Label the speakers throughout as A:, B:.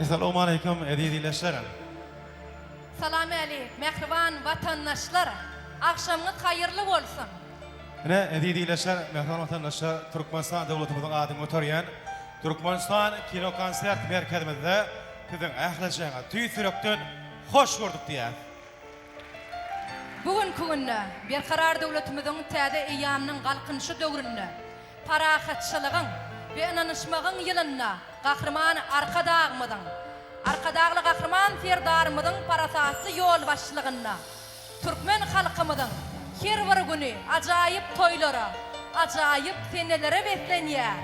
A: Assalamu alaikum aziz
B: Salam aleykum, mehriban vatandaşlar. Akşamınız hayırlı olsun.
A: Ine aziz mehriban vatandaşlar, Türkmenistan devletimizin adyny götürýän Türkmenistan kino konsert merkezimizde sizin ähleşäňe tüý sürekden hoş gördük diýär.
B: Bugünkü günde bir karar devletimizin täze eýamynyň galkynşy döwründe parahatçylygyň we inanışmagyň ýylynda gahrman arkadagly gahrman ferdarymyzyň parasatly ýol başçylygynda Türkmen halkymyzyň her bir güni ajaýyp toýlara, ajaýyp senelere beslenýär.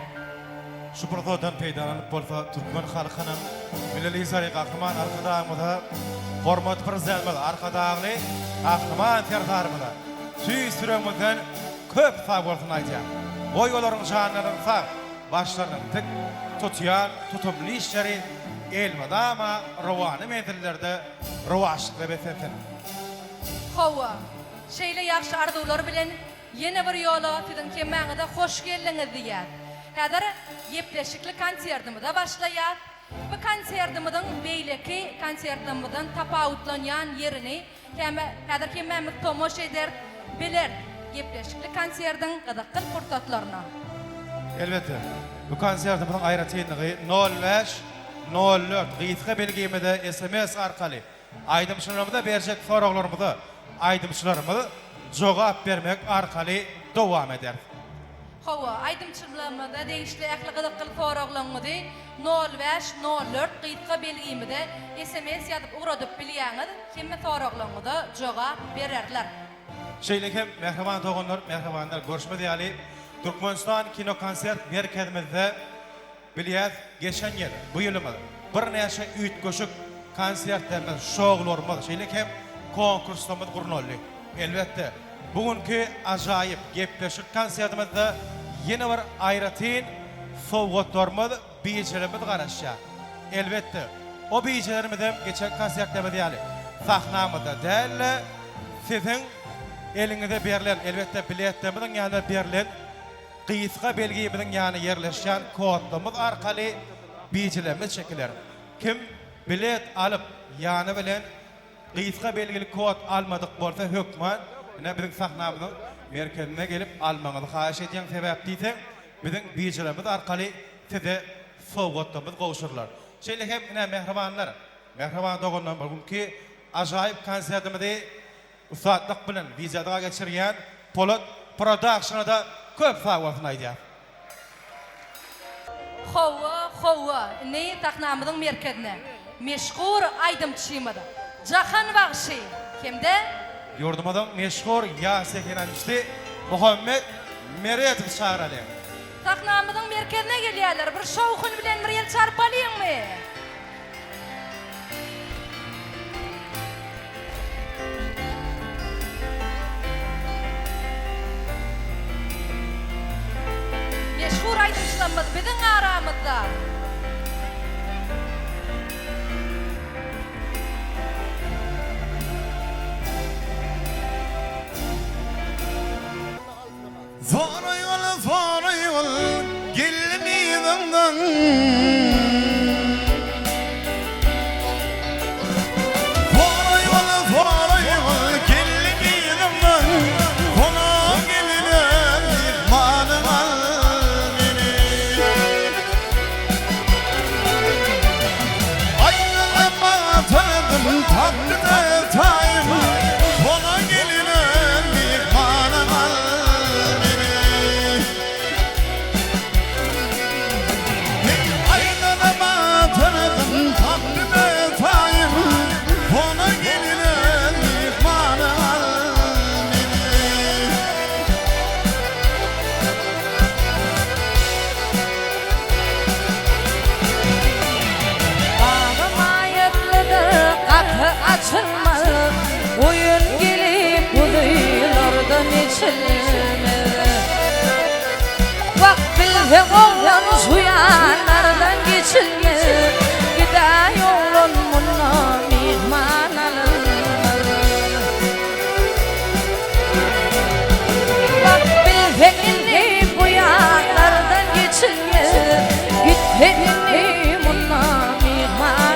A: Şu protodan peýdalanyp bolsa Türkmen halkynyň milli sary gahrman arkadagymyza hormat prezidentimiz arkadagly gahrman ferdarymyza tüý süremizden köp sag bolsun aýdýar. O ýolaryň janlaryň sag, başlaryň tik tutýan, tutumly işleri elmadama rowany menzillerde rowaşlykla besensin.
B: Hawa, şeýle ýaxşy arzuwlar bilen ýene bir ýola siziň kemmäňize hoş geldiňiz diýär. Häzir ýepleşikli konsertimiz başlaýar. Bu konsertimizin beýleki konsertimizden tapawutlanýan ýerini häzir kemmämiz tomoş eder biler. Ýepleşikli konsertiň gyzykly pursatlaryna.
A: Elbette. Bu konsertimizin aýratynlygy 05 04 gysga belgimede SMS arkaly aýdymçylarymyza berjek soraglarymyzy aýdymçylarymyz jogap bermek arkaly dowam eder.
B: Hawa, aýdymçylarymyza deýişli ähli gyzykly soraglarymyzy 05 04 gysga belgimede SMS ýazyp uradyp bilýäňiz, kimme soraglarymyza jogap bererler.
A: Şeýlekem mehriban doganlar, mehribanlar görüşme diýäli Türkmenistan kino konsert merkezimizde bilýäs geçen ýyl bu ýylymyz bir näçe üýtgeşik konsertlerimiz, şowlarymyz, şeýlekem konkurslarymyz gurnaldy. Elbette bugünkü ajaýyp gepleşik konsertimizde ýene bir aýratyn sowgatlarymyz, bijelerimiz garaşýar. Elbette o bijelerimiz hem geçen konsertlerimiz ýaly sahnamyzda däl siziň eliňize berilen elbette biletlerimizin ýa-da berilen gysga belgimizin ýany ýerleşýän kodlarymyz arkaly bijelerimiz çekiler. Kim bilet alyp ýany bilen gysga belgili kod almadyk bolsa hökmen ine biziň sahnamyzyň merkezine gelip almaňyzy haýyş edýän sebäp diýsek biziň bijelerimiz arkaly size sowgatlarymyz gowşurlar. Şeýlekem ine mehribanlar, mehriban doganlar bugünkü ajaýyp konsertimizi usatlyk bilen viziýada geçirýän Polat Production'a köp sag bolsun aýdýar.
B: Hawa, ne tahnamyzyň merkezine meşhur aýdymçymyz Jahan Bagşy kimde?
A: Ýurdumyzyň meşhur ýasekenançy Muhammed Meretow çağıraly.
B: Tahnamyzyň merkezine gelýärler. Bir şowkun bilen bir ýyl çarpalyňmy? Meşhur aýdymçylarymyz biziň aramyzda.
C: Zora yol gelmeyenden Zora yol gelmeyenden Kona gelinen ihmanın al beni Aynama tanıdım tatlı tayım Kona gelinen ihmanın al
B: Açılmalı oyun gelip bu duyulardan içilmeli Bak bilse oğlan şu yanlardan geçilmeli Gida yolun bununla mihman alınmalı Bak bilse inni bu yanlardan geçilmeli Git inni bununla mihman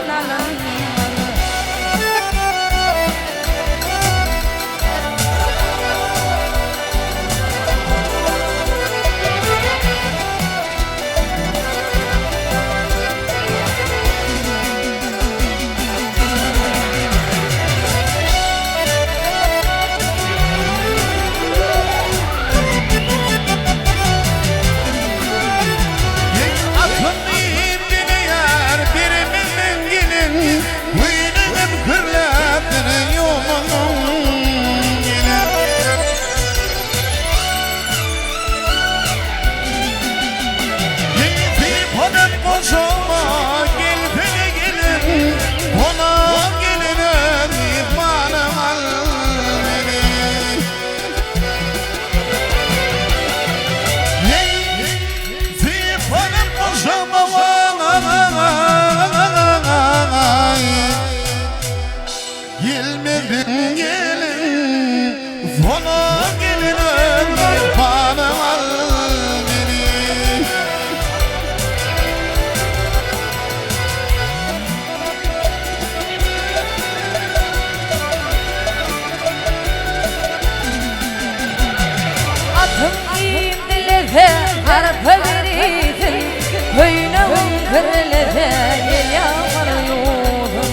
D: el yağmur yolun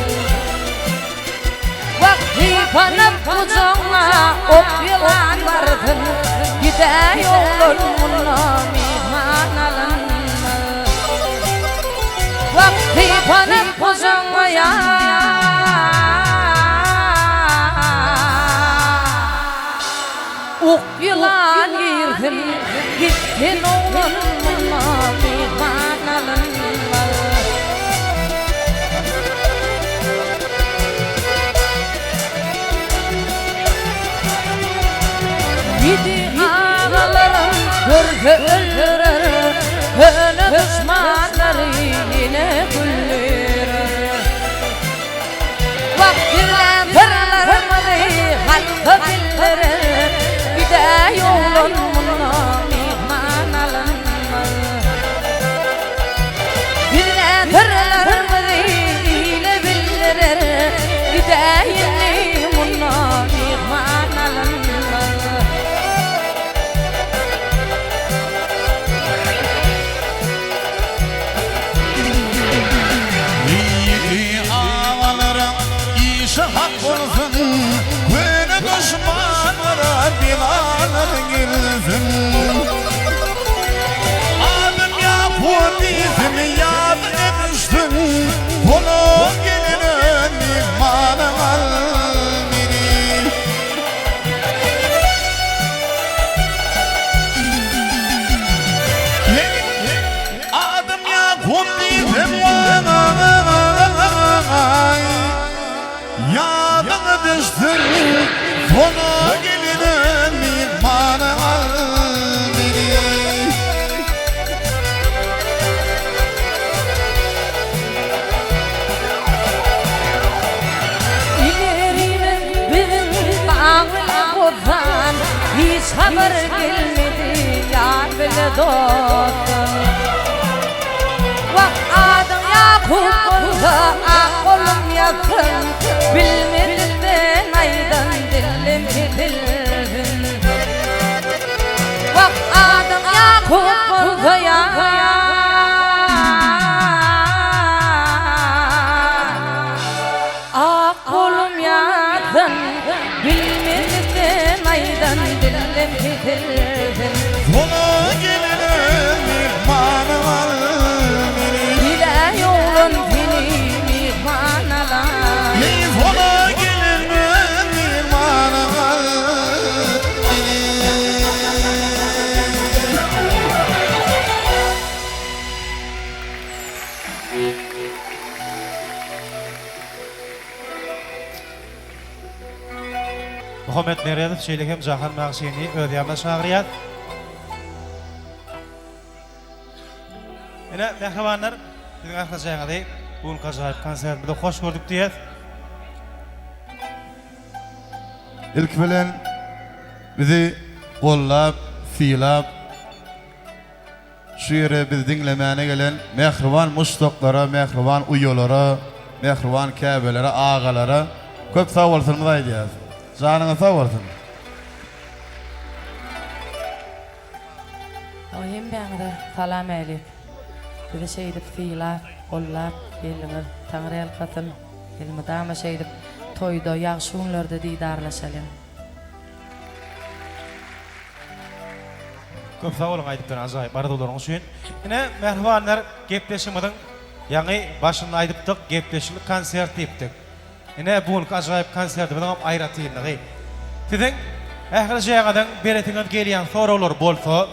D: Vakti panıp kucağına ok yılan vardın Gide yolunla mihman alınma Vakti panıp kucağına ok yılan girdin Gittin oğlunla mihman alınma Gidi ağalarım körpe öldürür Önü düşmanları yine güldürür Vaktilendirlermedi halkı bildirir Gide yolunla mihman alınma Bilendirlermedi ile bildirir Gide yolunla mihman alınma
C: Yiğidi ağalarım işi hak olsun Böyle düşmanlara bilanır girsin Adım Yakup ismi yadı etmiştin Bunu gelinin mihmanım al beni Adım Yakup ismi Yadını düştün Bunu gelinin mihmanım al beni
D: İlerine bizim bağlı bozan Hiç haber gelmedi yar bile dostum Vak adım Yakup olsa aklım yakın Bilmedim ben aydan dilim bildim Vak adım Yakup olsa ya Aklım yakın Bilmedim aydan dilim bildim
C: Bunu gelinin mihmanım al beni
D: Bile yolun seni mihman alan
C: Bunu gelinin mihmanım al beni
A: Muhammed Meryadov şeylekem Cahan Mağşeni ödeyamda şağıriyat. Yine mehribanlar, bizim arkadaşlarına deyip, bugün acayip konsertimizde hoş gördük diyet.
C: İlk bilen bizi qollab, siylab, şu yere biz dinlemene gelen mehriban muştoklara, mehriban uyolara, mehriban kəbelere, ağalara köp sağ olsunuz aydiyaz. Canına sağ olsun.
D: Oyun bana salam eyleyip bizi şey edip siylab, qollab, elimiz Tanrı el katın elimi dama şey edip toyda, yaxşı günlerde didarlaşalım
A: Köp sağ olun aydıptan acayip aradılarınız için. Yine mehribanlar gepleşimizin yani başını aydıptık, gepleşilik konsert yaptık. Yine bugün acayip konsertimizin ayratıyınlığı. Sizin ähirjäňeden beretiňiz gelýän soralar bolsa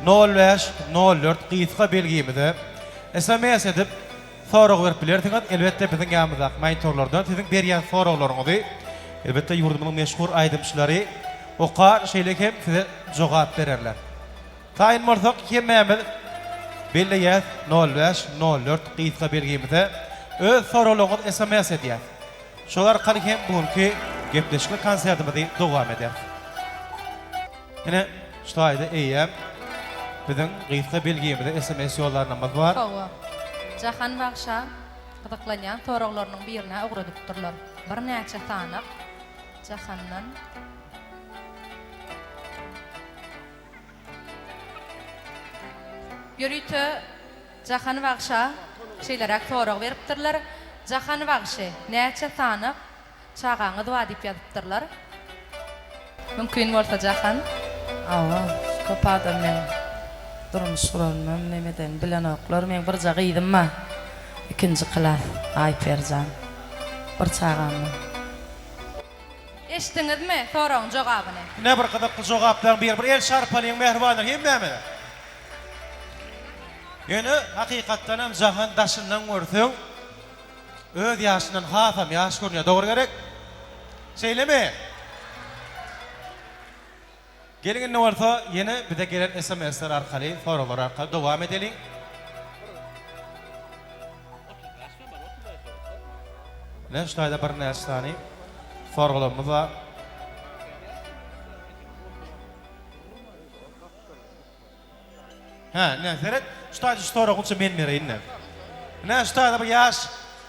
A: 05 04 qyska belgimizi SMS edip sorak berip bilerdiňiz. Elbetde biziň ýanymyzda monitorlardan sizin berýän soralaryňyzy elbetde ýurdumyň meşhur aýdymçylary okar şeýlekem size jogap bererler. Taýyn bolsak hemmämiz belleýär 05 04 qyska belgimizi öz soralaryňyzy SMS edýär. Şolar arkaly bugünkü gepleşikli konsertimizde dowam eder. Yine şu ayda eýem bizim qyska belgimizde SMS ýollarynamyz bar.
B: Hawa. Jahan Bagşa gydaklanýan soraklarynyň birine ugradyp durlar. Bir näçe tanyk Jahandan Yürütü Jahan Bagşa şeylerak sorag beripdirler. Jahan bagşy, näçe sanyk çagaňyz wa diýip ýazypdyrlar. Mümkin bolsa Jahan.
D: Awa, köp adam men durmuş suralmam nemeden bilen oklar men bir jagy ýdymma. Ikinji klas Ayperjan. Bir çağammy.
B: Eşdiňizmi soragyň jogabyny?
A: Ne bir qadaq jogaplar bir el şarpalyň mehribanlar hemmäme. Ýöne hakykatdan hem jahan daşyndan görseň öz ýaşyndan hasam ýaş görnýär, dogry gerek. Şeýlemi? Gelin ne varsa yine bir de gelen SMS'ler arkalı, sorular arkalı devam edelim. Ne şurada bir nesnani sorularımız var. Ha, ne seret? Şurada soru olsa ben mireyim ne? Ne şurada bir yaş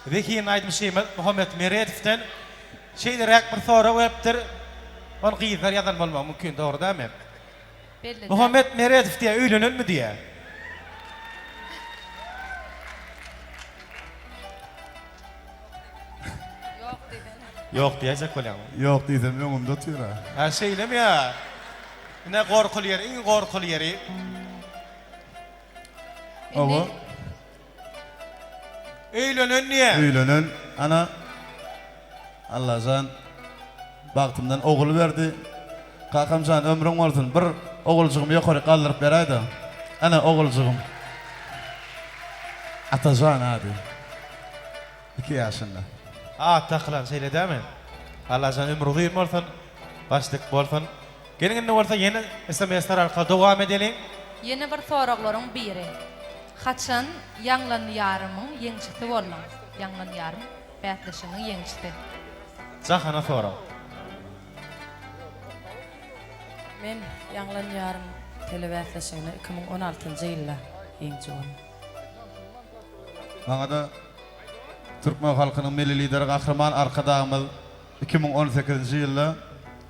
A: Zeki'nin aydmışıyım Muhammed Meredif'ten şeyler bir soru öptür. On qiyizler yazan bolma mümkün doğru değil mi?
B: Belli.
A: Muhammed Meredif diye öýlenir mi diye?
B: Yok dedin.
A: Yok diyecek bolan.
C: Yok diýsem öňümde otur ha.
A: Ha şeylem ya. Ne gorkul yeri, iň gorkul yeri.
C: Awa,
A: Öýlenen niye?
C: öýlenen ana Allah'tan bagtymdan ogul berdi. Kakamjan ömrüň bolsun. Bir oguljygym ýokary galdyryp berýärdi. Ana oguljygym. Atajan hadi. 2 ýaşynda.
A: Taklan şeyle değil mi? Allah can ömrü uzun bolsun. Başlık bolsun. Gelin ne varsa yeni SMS'ler arkalı devam edelim.
B: Yeni bir soraglaryň biri. Haçan ýanglanýarymyň ýeňçisi bolan. Ýanglanýarym bätleşiňiň ýeňçisi.
A: Zahana sonra.
D: Men ýanglanýarym telewäsleşigine 2016-njy ýylda ýeňçi boldum.
C: Bana da Türkmen halkynyň milli lideri Gahrman arkadağımız 2018-nji ýylda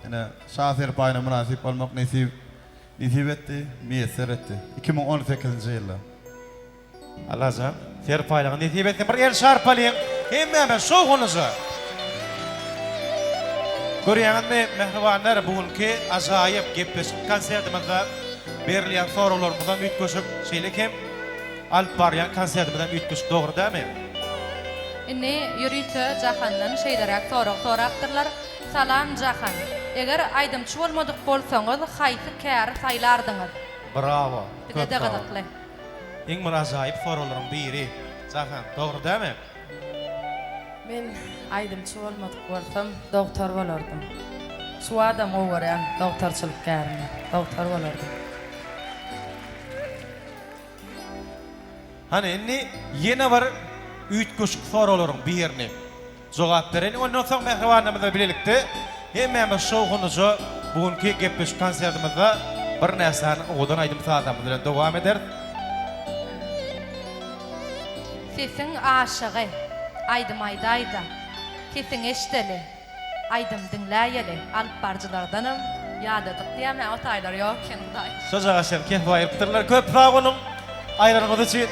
C: ene şahsyr paýyna münasip bolmak nisip etdi, müýesser etdi. 2018-nji ýylda.
A: Allah can fer paýlagy nesip etsin bir el şarpalyň. Hemme şoğunuzu. Görýäňizmi mehribanlar bugünkü ajaýyp gepleşik konsertimizde berilýän soralarymyzdan üýtgeşik şeýlekem alp barýan konsertimizden üýtgeşik dogry dämi?
B: Inni ýürüýte Jahandan şeýlerak sorapdyrlar. Salam Jahan. Eger aýdymçy bolmadyk bolsaňyz haýsy käri saýlardyňyz?
A: Bravo.
B: Bir de gadakly.
A: Iň bir ajaýyp soralaryň biri. Jahan, dogry dämi?
D: Men aýdymçy bolmadyk bolsam doktor bolardım. Şu adam owerýän doktorçylyk gärine, doktor bolardım.
A: Hani inni yine bir üýtgeşik soralaryň birini jogap beren. Ondan soň mehribanymyzla bilelikde hemme şoğunuzu bugünkü gepleşik konsertimizde bir näseni odan aýdym saatymyz bilen dowam eder.
B: Sesiň aşygy aýdym aýdaýda. Sesiň eşdeli. Aýdym dinläýeli. Alp barjylardanam ýadadyk diýäm, o taýlar ýok kenday.
A: Söz agaşam kef aýypdyrlar. Köp sag bolun. Aýranyňyz üçin.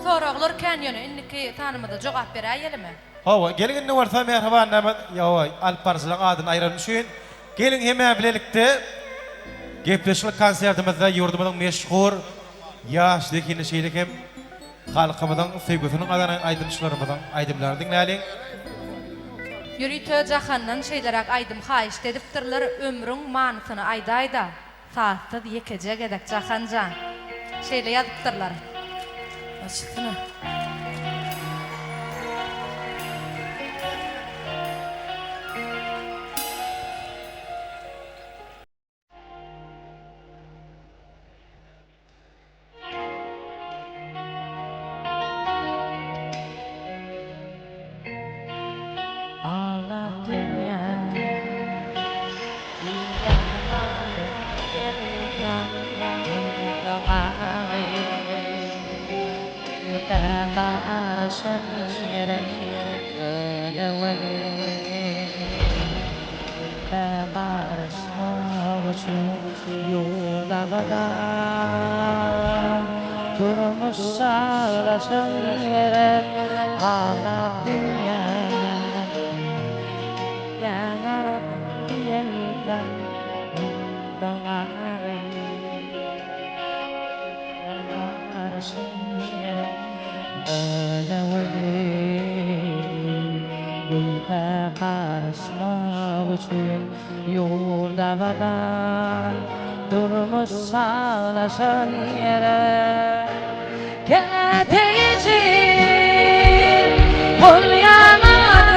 B: Soraglar känýöne inniki tanymyda jogap berýärmi?
A: Hawa gelin ne varsa mehribanlar ýa alp barjylaryň adyny aýran üçin gelin hemme bilelikde gepleşik konsertimizde ýurdumyzyň meşhur ýaş dekini şeýlekem halkymyzyň sevgisiniň adany aýdymçylarymyzyň aýdymlaryny dinläliň.
B: Ýürüýte Jahandan şeýlerak aýdym haýyş edipdirler, ömrüň manysyny aýdaýda. Saatda ýekejek edek Jahanjan. Şeýle ýazypdyrlar.
D: Açıkına.
E: What you
D: yolda kadar durmuş sağlasın yere ağlar dünya yanar yeniden doğarım ağlarsın yere öyle Gülpe karışmak için yolda kadar durmuş sağlaşan yere Keteyicin bul yanarından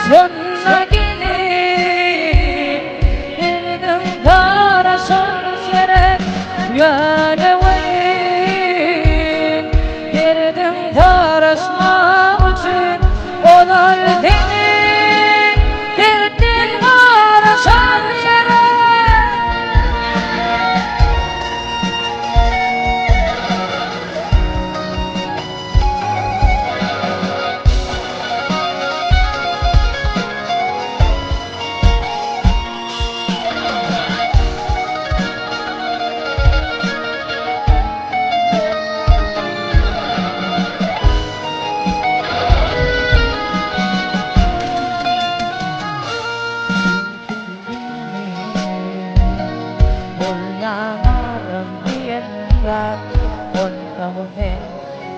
D: sonra gelip Yerden karışan yere yöneveyin Yerden karışmak için Olar senin derdin araşan yere Yanarım diyenler Onları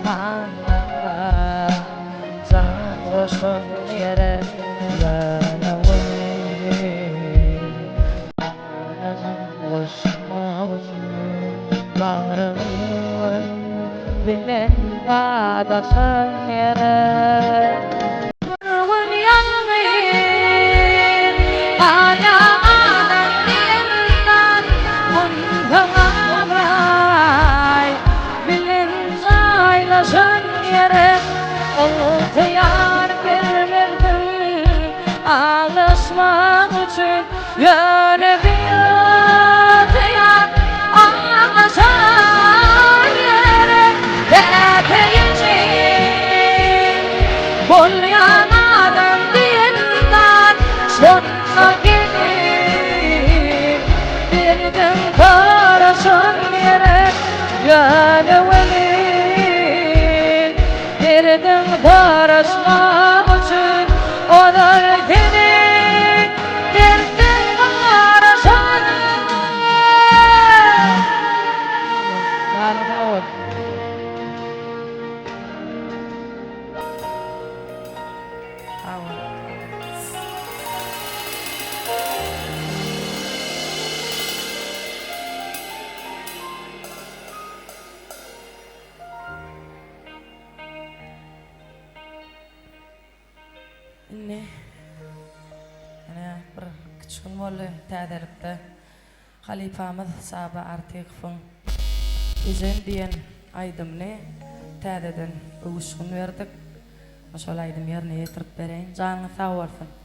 D: anlar Sarhoşun yere yanavayım Bağrımın bilen adasın yere Vurgun yanmayın Ayağından diyenler Bungamray Bilin aylaşın yere İhtiyar verdim Ağlaşmak için Yöne bir ihtiyar Ağlaşan yere Deteyicin Bol yanadan diyenden Sonra gelir Birden karışan yere Yönevelin Birden karışmak için Olar senin Birden karışan Ne? Ana bir küçükün bolly täzelipde halifamyz Saba Artykov'un Ejen diýen aýdymny täzeden öwüşgün berdik. Oşol aýdym ýerine ýetirip bereýin. Janyňyz sag bolsun.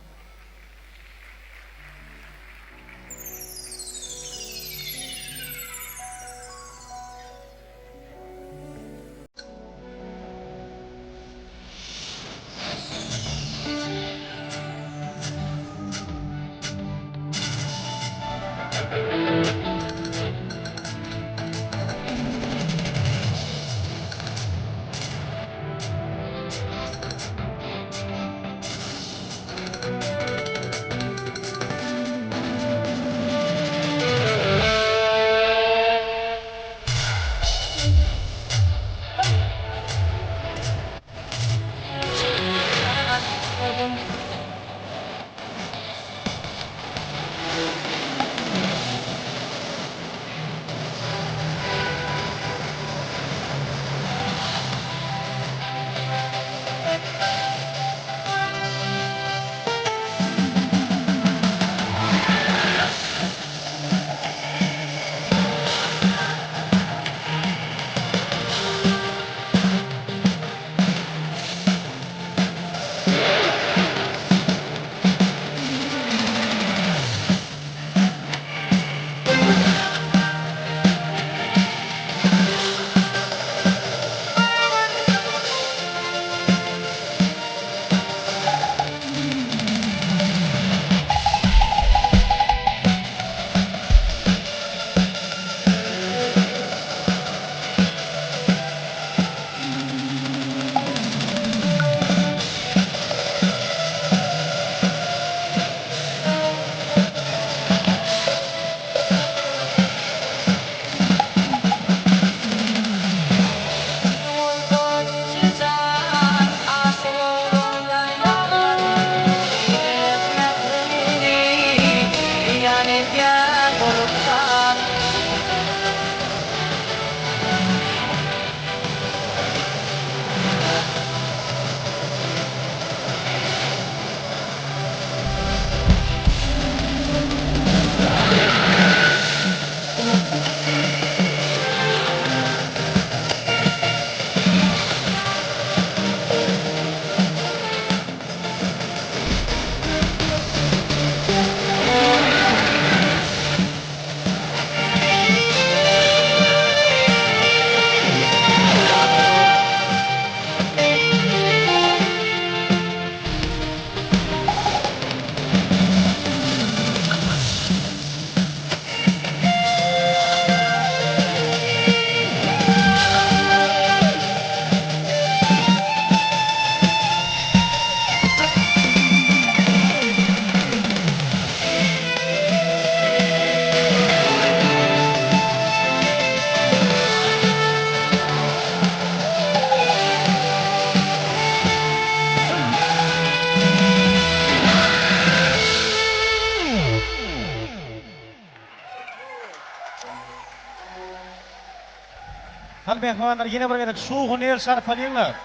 A: Değerli mehmanlar, yine bir gerek şuğun el şarpalayınlar.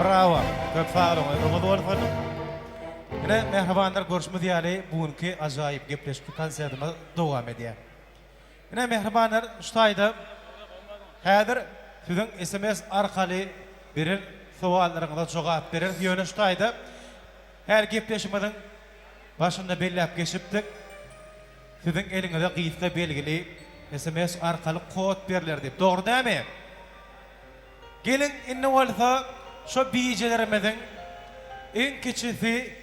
A: Bravo. Çok sağ olun. Umut olsun. Yine mehribanlar görüşme diyali bugünkü acayip gepleşme konsertime devam ediyor. Yine mehribanlar şu tayda häzir sizin SMS arkalı birer sowallaryňyza jogap berer. Ýöne şu tayda her gepleşmeden başında bellap geçipdik. Sizin eliňizde gyýyska belgili SMS arkaly kod berler diýip. Dogry dämi? Gelin inne bolsa şu biýjelerimizin en kiçisi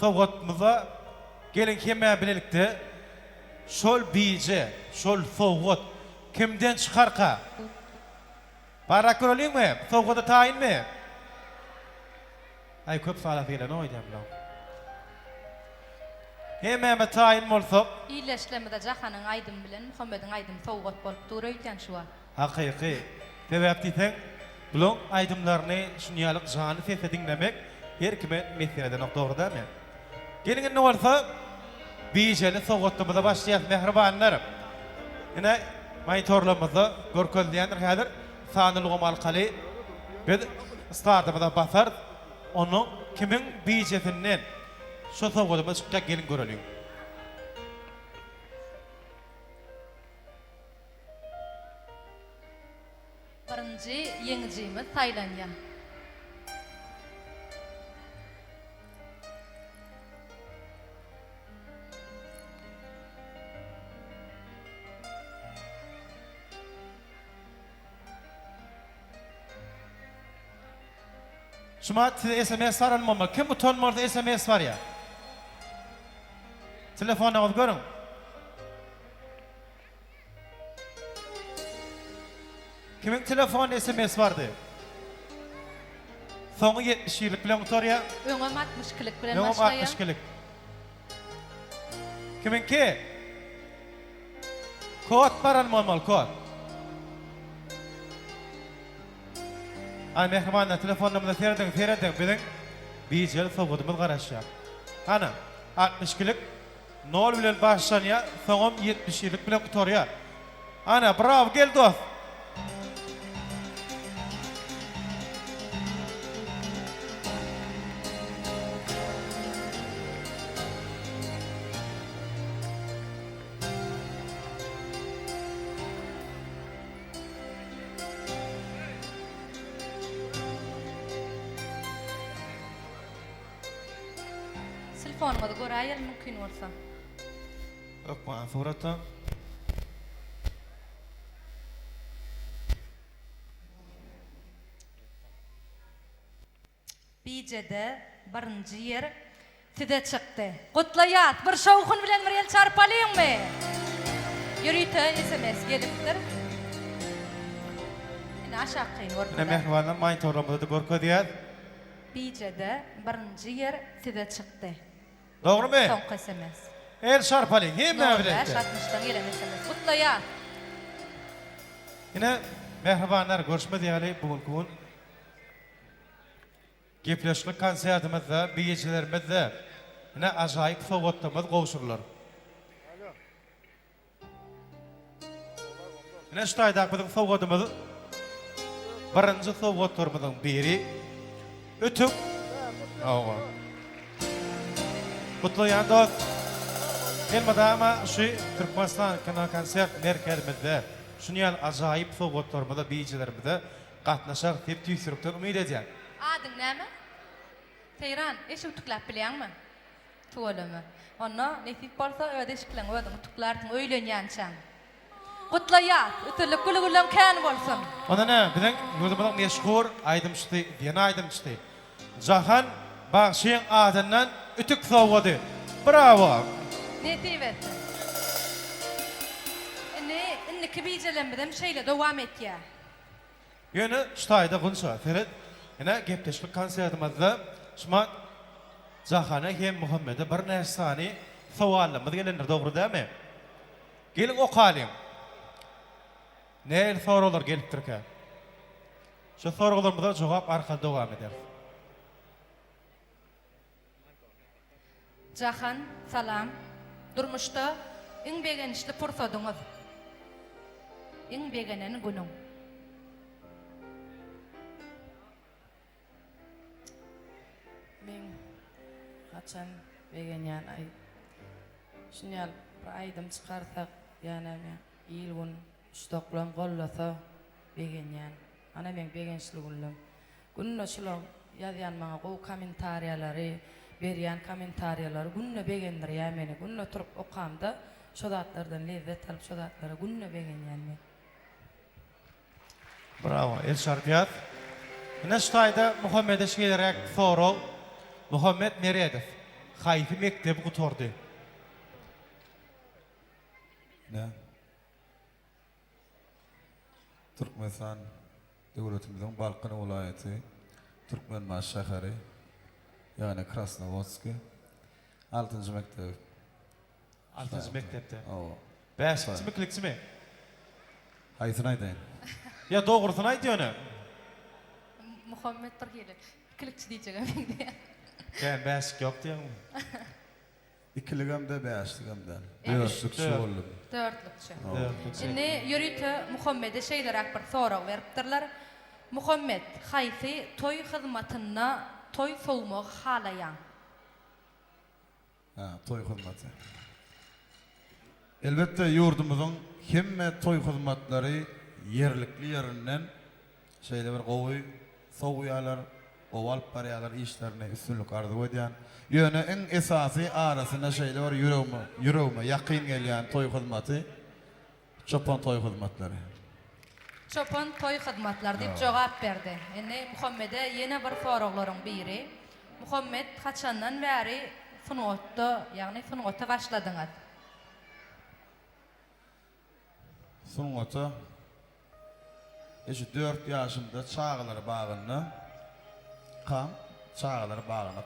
A: sowgatmyza gelin kime bilelikde şol biýje, şol sowgat kimden çıkarka? Para körolýän mi? Sowgata taýin mi? Ay köp salat ýene noýdam lan. Hemme taýin bolsa,
B: İyileşlemede Jahanyň Aýdym bilen Muhammediň Aýdym sowgat bolup durýan şuwa.
A: hakyky sebäp diýsen, bulan aýdymlaryny şunýalyk jany sesle dinlemek her kime meseleden dogry dämi? Gelin ne bolsa biýjeli sowgatmyza başlaýar mehribanlar. Ine monitorlamyzy görkezleýändir häzir sanylygy alkaly biz startymyza basar onu kimin biýjesinden şu sowgatymy çykjak gelin görelim.
B: Birinji ýeňijimiz taýlanýan.
A: Şuma SMS var mı? Kim bu tonmorda SMS var ya? Telefonuňyzy görün. Kimin telefonu SMS vardı? Sonu 70 ýyllyk bilen utarya,
B: Öňem 60 klik bilen
A: öňem
B: başlaýan.
A: 60 kilik. Kiminki? Kod baranmamal kod. Ay mehribanlar telefonumda seyredin, bilin. Biýjeli sowgatymyz garaşýar. Ana, 60 kilik 0 bilen başlanýar, soňam 70 ýyllyk bilen utarya. Ana, bravo, gel dost.
B: Telefonuňyzy göräýär mümkin bolsa.
A: Öpma, surata.
B: Biýjede birinji ýer tide çykdy. Gutlaýat, bir şowhun bilen bir el çarpalyňmy? Ýürüýte SMS gelipdir. Ine aşağı kyn
A: Ne
B: ortada.
A: mehribanlar monitorlamada da görkezýär.
B: Biýjede birinji ýer tide çykdy.
A: Dogry mi?
B: Soňky SMS.
A: El şarpalyň, hemme
B: Norda
A: bilen.
B: 60'dan gelen SMS. Gutlaýat.
A: Yine mehribanlar görüşme diýeli bugünkü gün gepleşlik konsertimizde, biýijilerimizde yine ajaýyp sowgatlarymyz gowşurlar. Yine şu taýda bizim sowgatymyz birinji sowgatlarymyzyň biri ütük. Awa. Gutlaýan dost. Elmadama şu Türkmenistan kino konsert merkezimizde şunýal ajaýyp sowgatlarymyzda biýijilerimizde gatnaşar diýip tüýsürükden umyt edýän.
B: Adyň näme? Teyran, eşi utuklap bilýänmi? Tuwalamy. Onda nesip bolsa öde eşikleň ödüň utuklardyň öýlenýänçäň. Gutlaýat, ötürlük gülügülen kän bolsun.
A: Onda ne? Bilen ýurdumyzyň meşhur aýdymçy, ýene aýdymçy. Jahan Bagşyň adından ütük sowgady. Bravo.
B: Nesip etdi. Inniki biýjelenmeden şeýle dowam etýär.
A: Ýöne şu taýda gynşa. Ferit, ýene gepleşlik konsertimizde şuma Jahana hem Muhammede bir närsani sowallarymyz gelendir, dogry dämi? Gelin okalyň. Näil soralar gelipdir ki? Şu soralarymyza jogap arkada dowam eder.
B: Jahan, salam. Durmuşda iň begenişli pursadyňyz. iň begenen günüň.
D: Men kaçan begenyan ay şunyal bir aydym çykarsak ýa-ni men ýyl gün ştoklan gollasa begenyan ana men begençligim günne şular ýazýan maňa gowy kommentariýalary berýän kommentariýalary günne begendirýär meni günne turup okamda şo zatlardan lezzet alyp şo zatlara günne begenyan men.
A: Bravo, Elşar Diyat. Neştayda Muhammed'e şeýlerek soraw. Muhammed Meredov. Haýfy mektebi gutordy.
C: Ne? Türkmenistan devletimizin Balkan vilayeti, Türkmenbaş şäheri, yani Krasnovodski, 6-njy mektep.
A: 6-njy mektepde.
C: O.
A: 5-nji mi, klikçimi?
C: Haýsyny aýdaýyn.
A: Ya dogrusyny aýdýany.
B: Muhammed bir hili klikçi diýjegem diýär.
A: Ken 5 ýok diýen.
C: İkiligem de 5ligem de.
B: Evet.
C: 4'lükçü oldum.
B: Dörtlükçe.
A: Dörtlükçe.
B: Şimdi yürüytü Muhammed'e şeyler bir soru veripdirler. Muhammed, haýsy toy hyzmatyna toy soğumak halayan?
C: Ha, toy hizmeti. Elbette yurdumuzun hemme toy hizmetleri yerlikli yerinden şeyde bir gowy soğuyalar, oval parayalar işlerine üstünlük arzu edýän. Ýöne en esasy arasyna şeyde bir yüreğime ýakyn gelýän toy hizmeti, çopan toy hizmetleri.
B: Çopan toy hyzmatlar diýip jogap berdi. Indi Muhammed'e ýene bir soraklaryň biri. Muhammed kaçandan bäri sungatda, ýagny sungatda başladyňyz?
C: Sungatda eşi 4 ýaşymda çağlar bagyny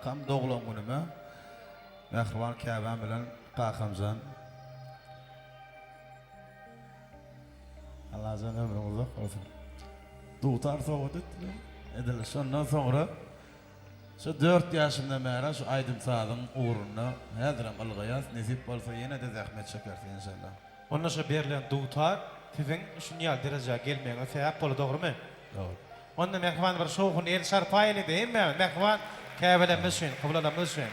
C: kam doglan günüme Mehriban Käbän bilen Kakamjan Allah can ömrüňiz uzak bolsun. Dutar soňra edil şondan soňra şu 4 ýaşymdan bäri şu aýdym sadyň uğruna häzirem algaýas nesip bolsa ýene de zähmet çekersin inşallah.
A: Onda şu berilen dutar sizin şunyal derejeye gelmeýäňize sebäp bolu, dogrymy?
C: Dogry.
A: Onda mehman bir şowhun Elşar paýly diýme, mehman käbelemiz üçin, kabullanmamız üçin.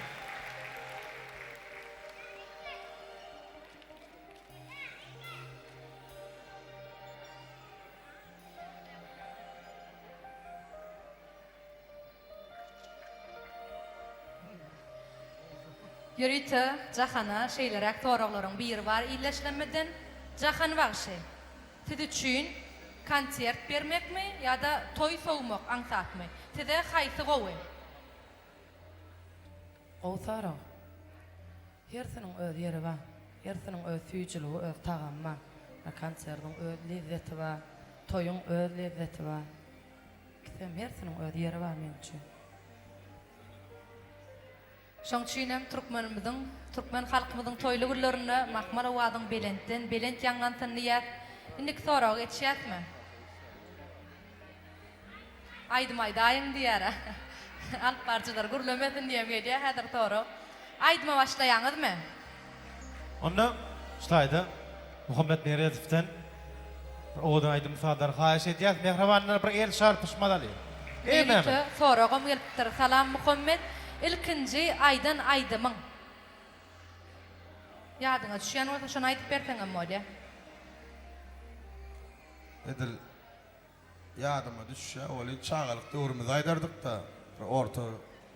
B: Yürüytü jahana şeylerek soraklaryň biri var. İlleşlemeden jahan bagşy. Siz üçin konsert bermekmi ýa-da toy soğumak aňsatmy? Size haýsy gowy?
D: Owsara. Hersiniň öz ýeri bar. Hersiniň öz süýçüligi, öz tagamy bar. Konsertiň öz lezzeti bar. Toyuň öz lezzeti bar. Kim hersiniň öz ýeri bar men üçin.
B: Şoň üçinem Türkmen halkymyzyň toýly günlerinde Mahmar Awadyň Belent ýangan tynýar. Indi soraw geçýärmi? Aýdym aýdaýyn diýär. Alp barjylar gürlemesin diýem gelýär häzir soraw. Aýdyma başlaýaňyzmy?
A: Onda ştaýda Muhammed Meredow'dan oğdan aýdym sadar haýyş edýär. Mehribanlar bir Elşar pişmadaly.
B: Yürüytü sorawam gelipdir. Salam Muhammed. İlkinji aýdan aýdymyň. Ýadyňa düşýän bolsa şonu aýdyp berseňem bolýar.
C: Edil yadıma düşüşe oly çağalyk döwrümizde aýdardyk da orta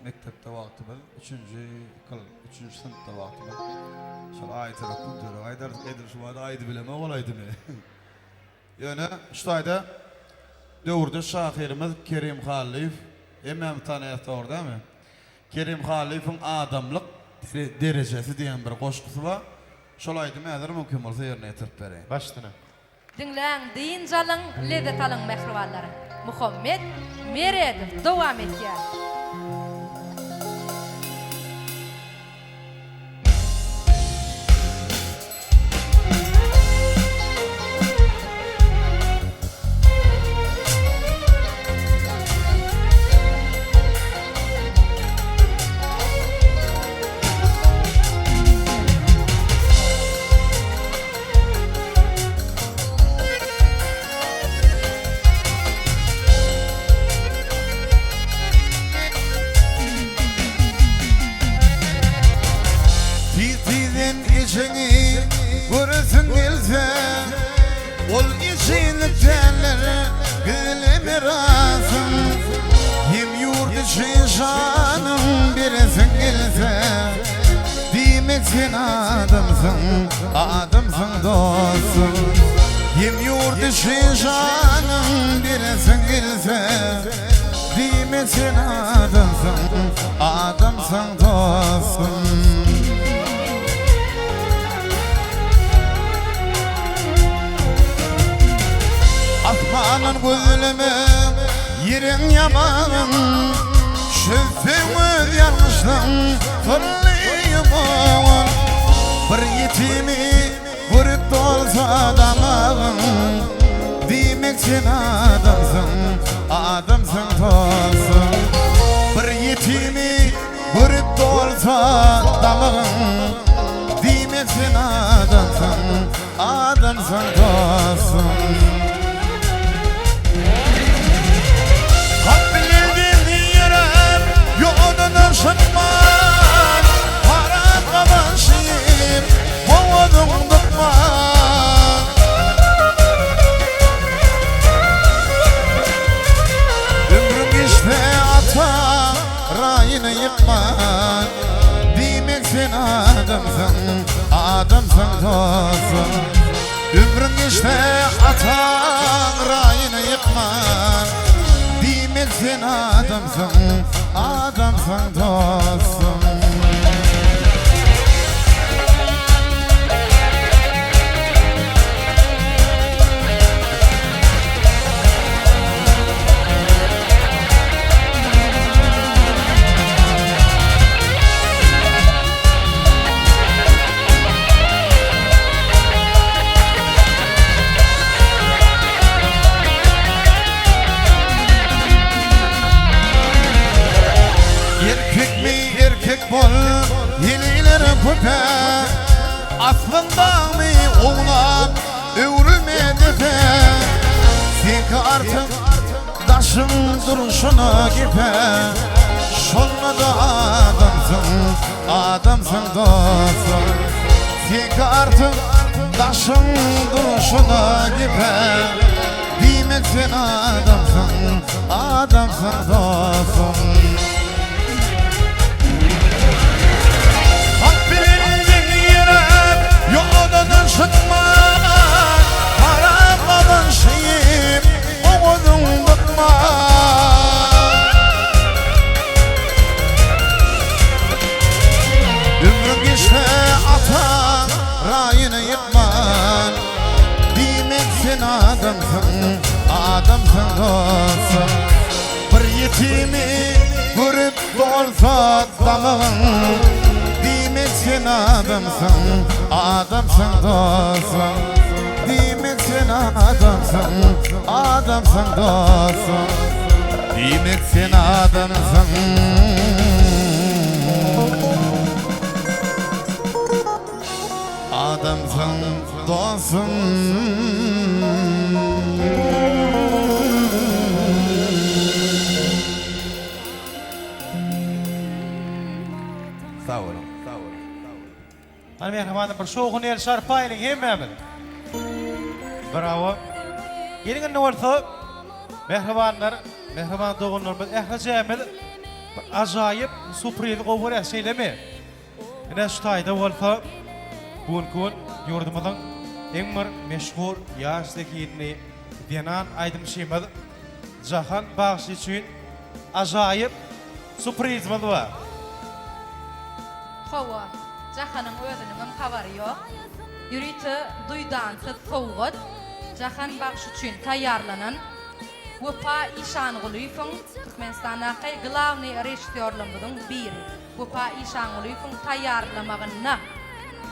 C: mektepde wagtymyz 3-nji kıl 3-nji sınıfda wagtymyz şol aýtarak günleri aýdardyk edil şu wada aýdy bileme bolaydymy. Ýöne şu aýda döwürde şahyrymyz Kerim Halif emem tanaýat ordamy. Kerim Halif'in adamlyk derejesi diýen bir goşgusy bar. Şol aýdym häzir mümkin bolsa ýerine ýetirip berýän.
A: Başdyna.
B: Dinläň diýin jalyň lezzet alyň mehribanlary. Muhammed Meredow dowam etýär.
C: içinlik derler gülüm razım Hem yurt için şanım birisin gelse Demek sen adımsın, adımsın dostum Hem yurt için şanım birisin gelse Demek sen adımsın, adımsın dostum Asmanın gülümü yerin yaman Şüphemiz yanlışlığın fırlayımın Bir yetimi vurup dolsa damağın Demek sen adamsın, adamsın dostum Bir yetimi vurup dolsa damağın Demek sen adamsın, adamsın dostum Şınman, para kabanşıyım, boğazım tutman Ömrüm işte ata, rayını yıkman Demek sen adamsın, adamsın dostum Ömrüm işte ata, rayını yıkman Demek sen adamsın, adamsın dostum Bol hilileri köpe Aslında mı oğlan övrülmedi be Sen artık taşın duruşuna gibi Şonla da adamsın, adamsın dostum Sen artık taşın duruşuna gibi Demek sen adamsın, adamsın dostum Yoldan çıkman, para kalan şeyim, oğlum tutman Ömrüm geçti ata, rayını yıkman Demek sen adamsın, adamsın dostum Bir yetimi vurup dolsa damağın Demek sen adamsın, adamsın dostum Demek sen adamsın, adamsın dostum Demek sen adamsın Adamsın dostum Sağ olun.
A: Hani mehmanım bir şoğun el şarpayla hemen. Bravo. Gelin ne olsa mehmanlar, mehman doğunlar biz ehlacamel acayip sürpriz qowur şeylemi. Yine şu tayda olsa bugün yurdumuzun en bir meşhur yaşdaki Denan Aydımşıyımız Cahan bağışı için acayip sürprizimiz var.
B: Hava, Cahan'ın özünün havari yok. Yürüytü duydansız soğuk. Cahan bağış için tayarlanan Vupa İşanguluyfun Türkmenistan'daki glavni rejissörlüğümüzün biri. Vupa İşanguluyfun tayarlamağına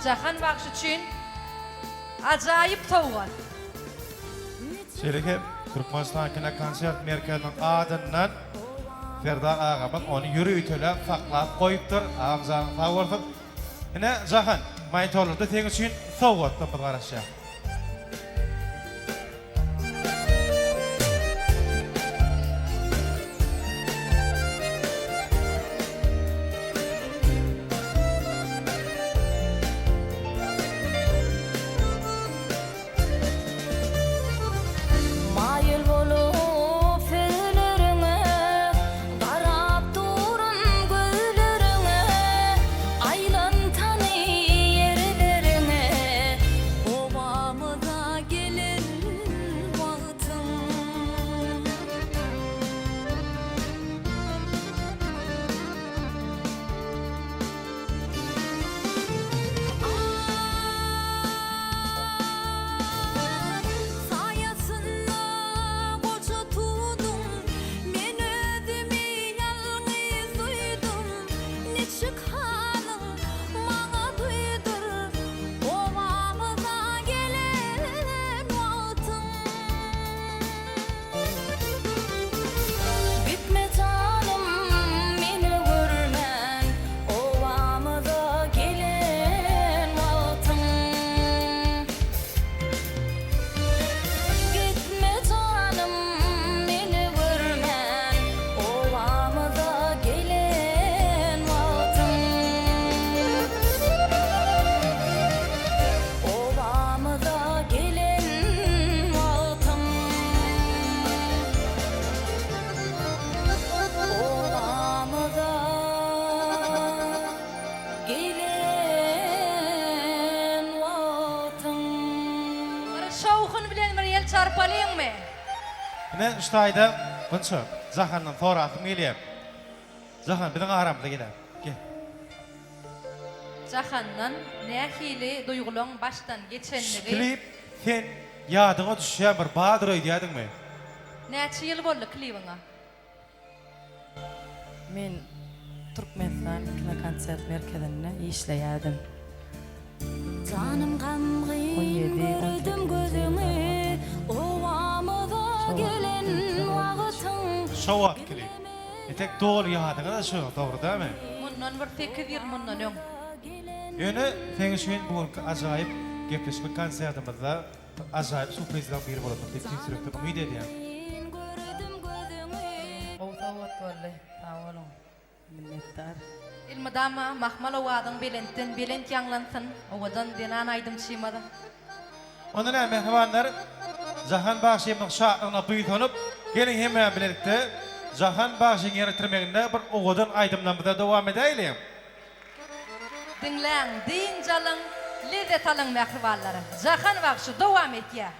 B: Cahan bağış için acayip soğuk.
A: Şerike Türkmenistan'daki konsert merkezinin adından Ferda ağamız onu yürüytüle saklap koyuptur. Ağamızın favorisi. Yine Cahan maytolurda senin için soğuktu bu karşı. Ne üstayda bunça Zahan'dan soratım geliyem. Zahan bizim aramda gel. Gel.
B: Jahandan nähili duygularyň başdan geçenligi
A: Klip sen yadyňa düşýän bir badyr öýdýädiňmi?
B: näçe ýyl boldy klibiňe?
D: Men Türkmenistan kino konsert merkezinde işleýärdim.
E: Canım gamgı
D: 17,
E: gördüm gözüme ovamıza gelen wagtyň
A: Şova klip. Etek dol yadyňa da şu, dogry dämi?
B: Mundan bir 8 ýyl mundan öň.
A: Ýöne sen üçin bugünkü ajaýyp gepleşme konsertimizde ajaýyp sürprizler biri bolady diýip sürekli umyt edýär.
E: gördüm gözüme
D: O tawat wallahi tawalım. Minnettar.
B: Ilmadama mahmal owadyň belentin belent ýanglansyn. Owadan denan aýdym çymady.
A: Onda näme mehmanlar Jahan Bagşyň şahyna buýtanyp gelin hemme birlikde Jahan Bagşyň ýeritirmeginde bir owadan aýdymlamada dowam edeýilim.
B: Dinläň, diň jalyň, lezzet alyň mehribanlary. Jahan Bagşy dowam etýär.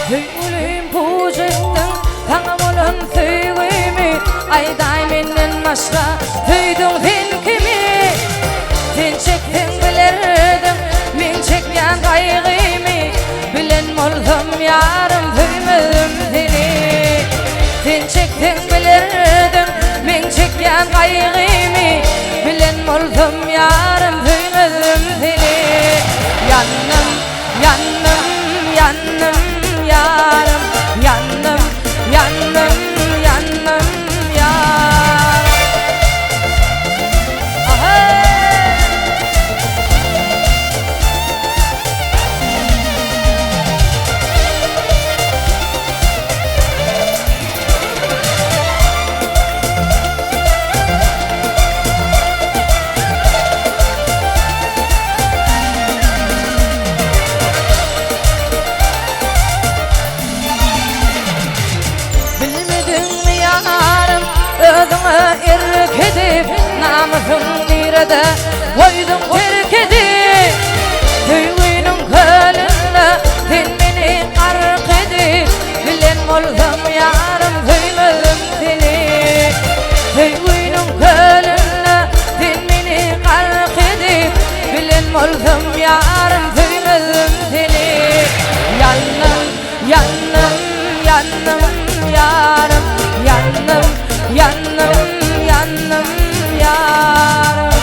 D: Hüylüm pujettin, taňam bolan süýgümi, aýdaý menden başga tüýdüň sen kimi? Sen çekdiň bilerdim, men çekýän gaýgymy, bilen boldum ýarym tüýmedim seni. Sen çekdiň bilerdim, men çekýän gaýgymy, bilen boldum ýarym tüýmedim seni. Yandım, yandım, yandım yarım, yandım, yandım, yandım yarım. Bilmedin mi yarım, özüňe erk edip, namusyň direde koýdun terk edip. Tüýgüniň kölünde sen meni gark edip, bilen boldum yarım tüýmedim seni. Tüýgüniň kölünde sen meni gark edip, bilen boldum yarım tüýmedim seni. Yandım, yandım, yandım yarım, yandım, yandım, yandım yarım.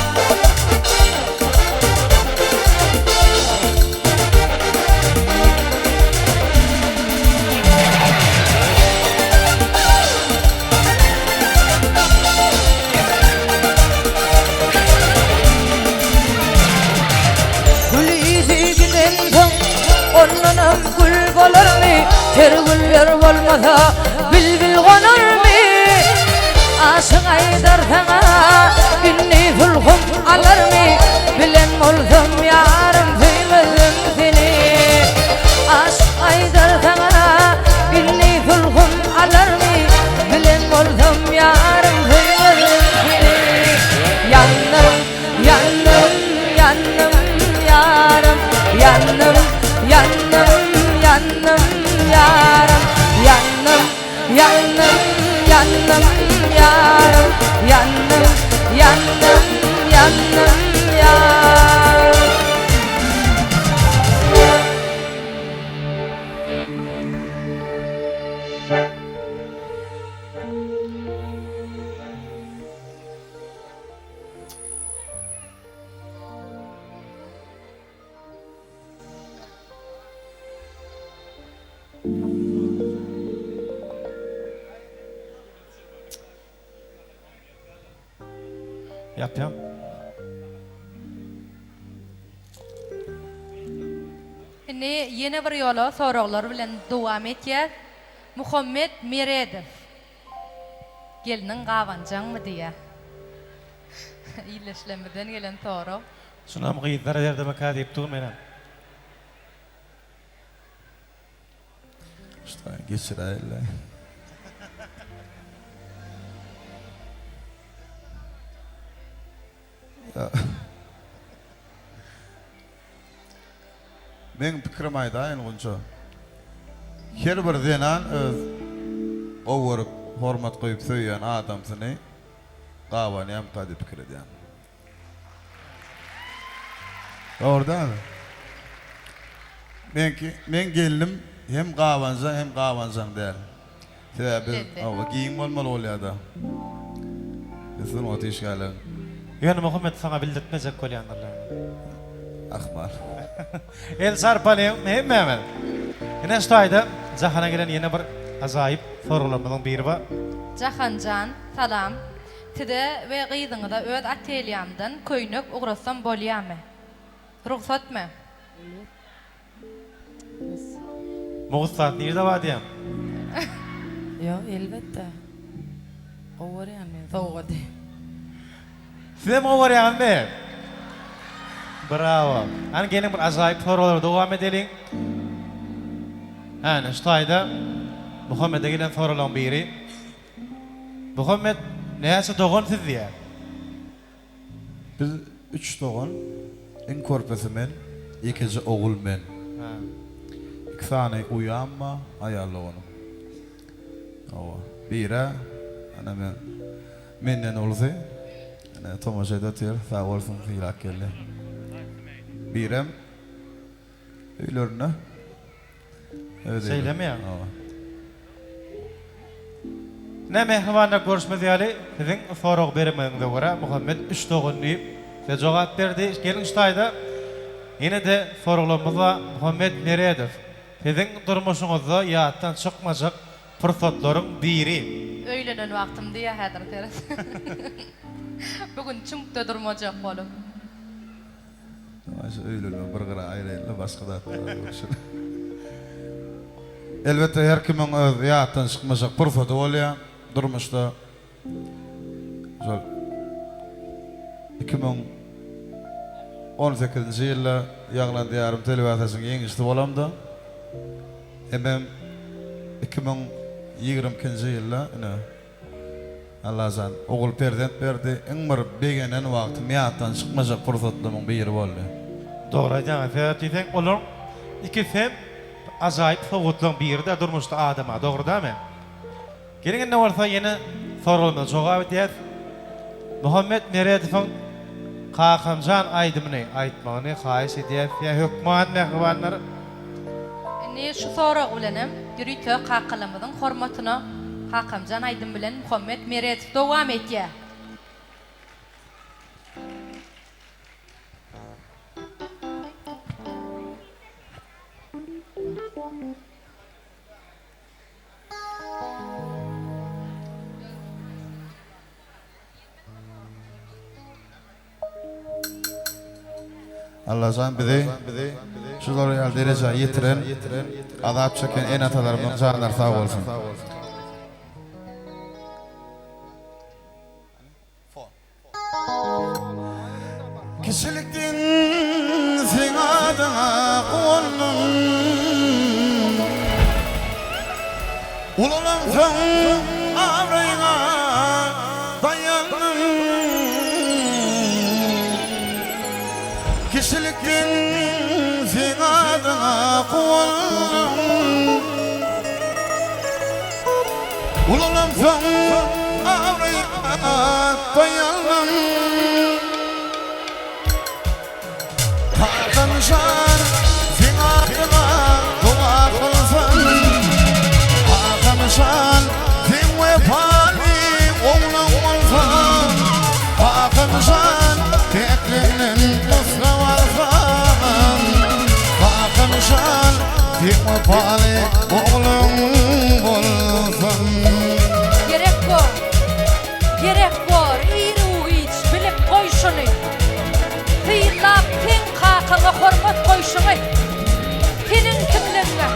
D: Gül iziginden soň onunam gül bolarmy? Ter güller bolmasa bilbil gonarmy? Aşyk aýdar saňa inni sulhum alarmy? Bilen boldum ýarym tüýmedim seni. Aşyk aýdar saňa inni sulhum alarmy? Bilen boldum ýarym tüýmedim seni. Yandım, yandım, yandım yarım, yandım, yandım, yandım yarım, yandım, yandım, yandım yarım, yandım, yandım, yandım yarım.
A: Yapayım.
B: Şimdi yine bir yola sorular bilen devam etýär. Muhammed Meredev. Gelinin gawanjaň mı diye. İyileşlemeden gelen soru.
A: Şunam gıyıtlara derdime kadip dur menem.
C: İşte geçireyler. Ya. Men pikrim aydaýyn gunça. Her bir denan öz owerup hormat goýup söýýän adamsyny gawany hem kady pikir edýän. Doğrudan. Men gelinim hem gawanjaň däl. Sebäbi awa giň bolmaly bolýardy. Bizim o teşgalen.
A: Yani Muhammed sana bildirtmeyecek kolyanlarlar.
C: Ahmar.
A: El sarpalı mühim Mehmet. Yine stayda Cahana gelen yine bir azayip sorularımızın biri var.
B: Jahanjan, salam. Tide we gyýdyňyza öz ateliýamdan köýnök ugrasam bolýarmy? Ruhsatmy?
A: Muğustat nerede var diyem?
D: Yo, elbette. Ower yani, soğudy.
A: Size mi var yani? Bravo. Hani gelin bir azayip soruları devam edelim. Yani stayda Muhammed'e gelen sorulan biri. Muhammed neyse doğun siz diye.
C: Biz 3 doğan, en korpesi men, ikinci oğul men. İki tane uyanma, ayarlı onu. Bire, ana men, menden olsa, ana tomaşa edatıyor, sağ olsun filak geldi. Birem, öylerine.
A: Söyleme ya. Ne mehribanla görüşme diyali, sizin soruq bermeğinde göre Muhammed 3 doğun deyip ve cevap verdi. Gelin stayda yine de sorularımız var Muhammed Meredev. Sizin durmuşunuzda yattan çıkmayacak fırsatların biri.
B: Öýlenen wagtym diye häzir teres. Bugün çünkde durmajak bolup.
C: Öylerine bir gara ayrıyla başka da elbette her kimin öz yattan çıkmayacak fırsatı bolýar. Durmuşda şol 2018-nji ýylda ýaglan diýarym telewizionyň ýeňişli bolamdy. Hem 2022-nji ýylda ine Allah'tan oğul perdent berdi. En bir begenen wagty yattan çıkmayacak fırsatlaryň biri boldy.
A: Doğru aýdýan. Ferhatiden olur. İki fem azayip soğutluğun biri de durmuşda adama. Doğru değil mi? Gelin ne varsa yine sorulmadı. Cevap ediyet. Muhammed Meredev'in Hakamjan aydımını aytmağını xahiş ediyet. Ya hükman mehribanlar.
B: Ne şu soru bilenim. Ýürüýte kakılamyzyň hormatyna Hakamjan aydym bilen Muhammed Meredev dowam etýär.
C: Allah'tan bizi şuları derece yetiren, azap çeken en atalarımın canlar sağ olsun. Kişilikten sen adına kulun, ululan sen avrayına dayanın. Kişilikten sen adına kulun, ululan sen avrayına dayanın. Hakamjan sen adına dua kılsın. Hakamjan sen vefalı oğlan olsan. Hakamjan teklinin usna varsan. Hakamjan sen vefalı oğlan olsan.
B: Gerek bor, iri uýyç bilip hormat koýşuňy. Senin kimligiňe,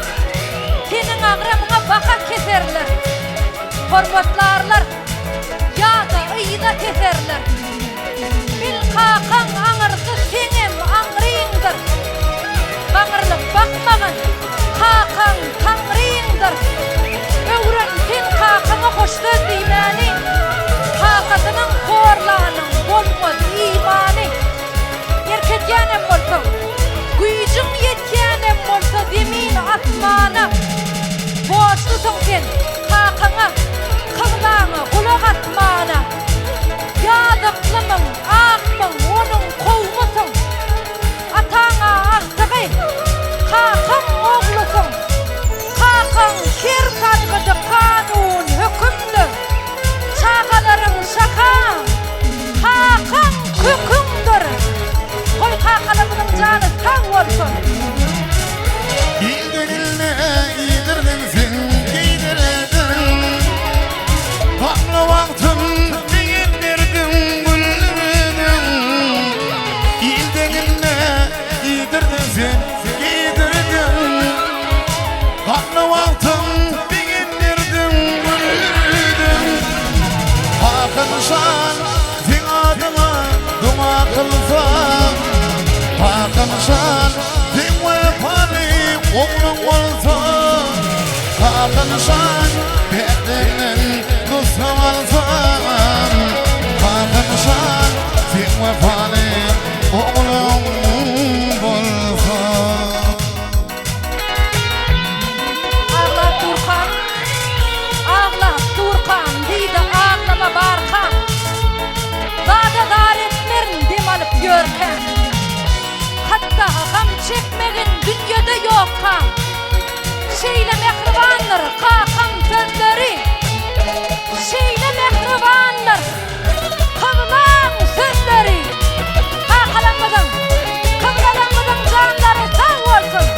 B: senin agramaňa baka keserler. Hormatlarlar, ýa-da ýyla keserler. Bil kakaň aňyrdy senem aňryňdyr. Baňyrlyk bakmagan, kakaň taňryňdyr. Öwren sen kakaňa hoşsöz diýmäni, kakatynyň horlanyň bolmaz imany. Erketýänem bolsa, güýjüň ýetýänem bolsa demin atmana. Boşlusyň sen, kakaňa, kızlaňa kulak atmana. Ýadyklymyň, akmyň, onuň kowmusyň. Ataňa agtygy, kakaň oglusyň. Kakaň her sargıdy kanun, hökümlü. Çağalaryň şaka, kakaň köküňdir. Koy kakalarymyň jany sag bolsun.
C: Giydirilme, giydirdin sen, giydirdin. Haklı vaktın giydirdin, gülürdün. Giydirilme, giydirdin sen, giydirdin. Haklı vaktın giydirdin, gülürdün. Hakanşan, sen adıma dua kılsan. Hakanşan, sen vefali oğlum olsan. Hakanşan, beklenin dostum olsan. Hakanşan, sen vefali oğlum olsan.
B: Ağlap Turkan, ağlap Turkan, diýdi ağlama barkan. Zada garetlerin dem alıp görken. Hatta gam çekmegin dünyada ýokka. Şeýle mehribanlar kakam sözleri. Şeýle mehribanlar kızlaň sözleri. Kakalanmadan, kızlalanmadan canları sag bolsun.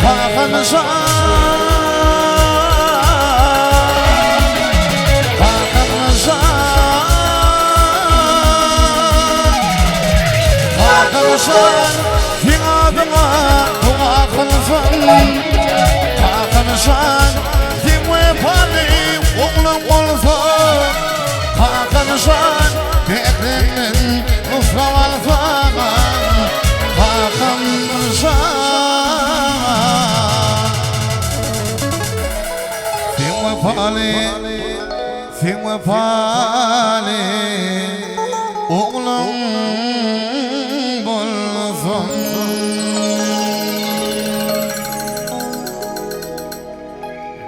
C: Hakanşan, Hakanşan, Hakanşan, sen adıma dua kılsan. Hakanşan, sen vefali oğlum olsan. Hakanşan, beklenin dostum olsan. Hakanşan, sen vefali oğlum bolsan.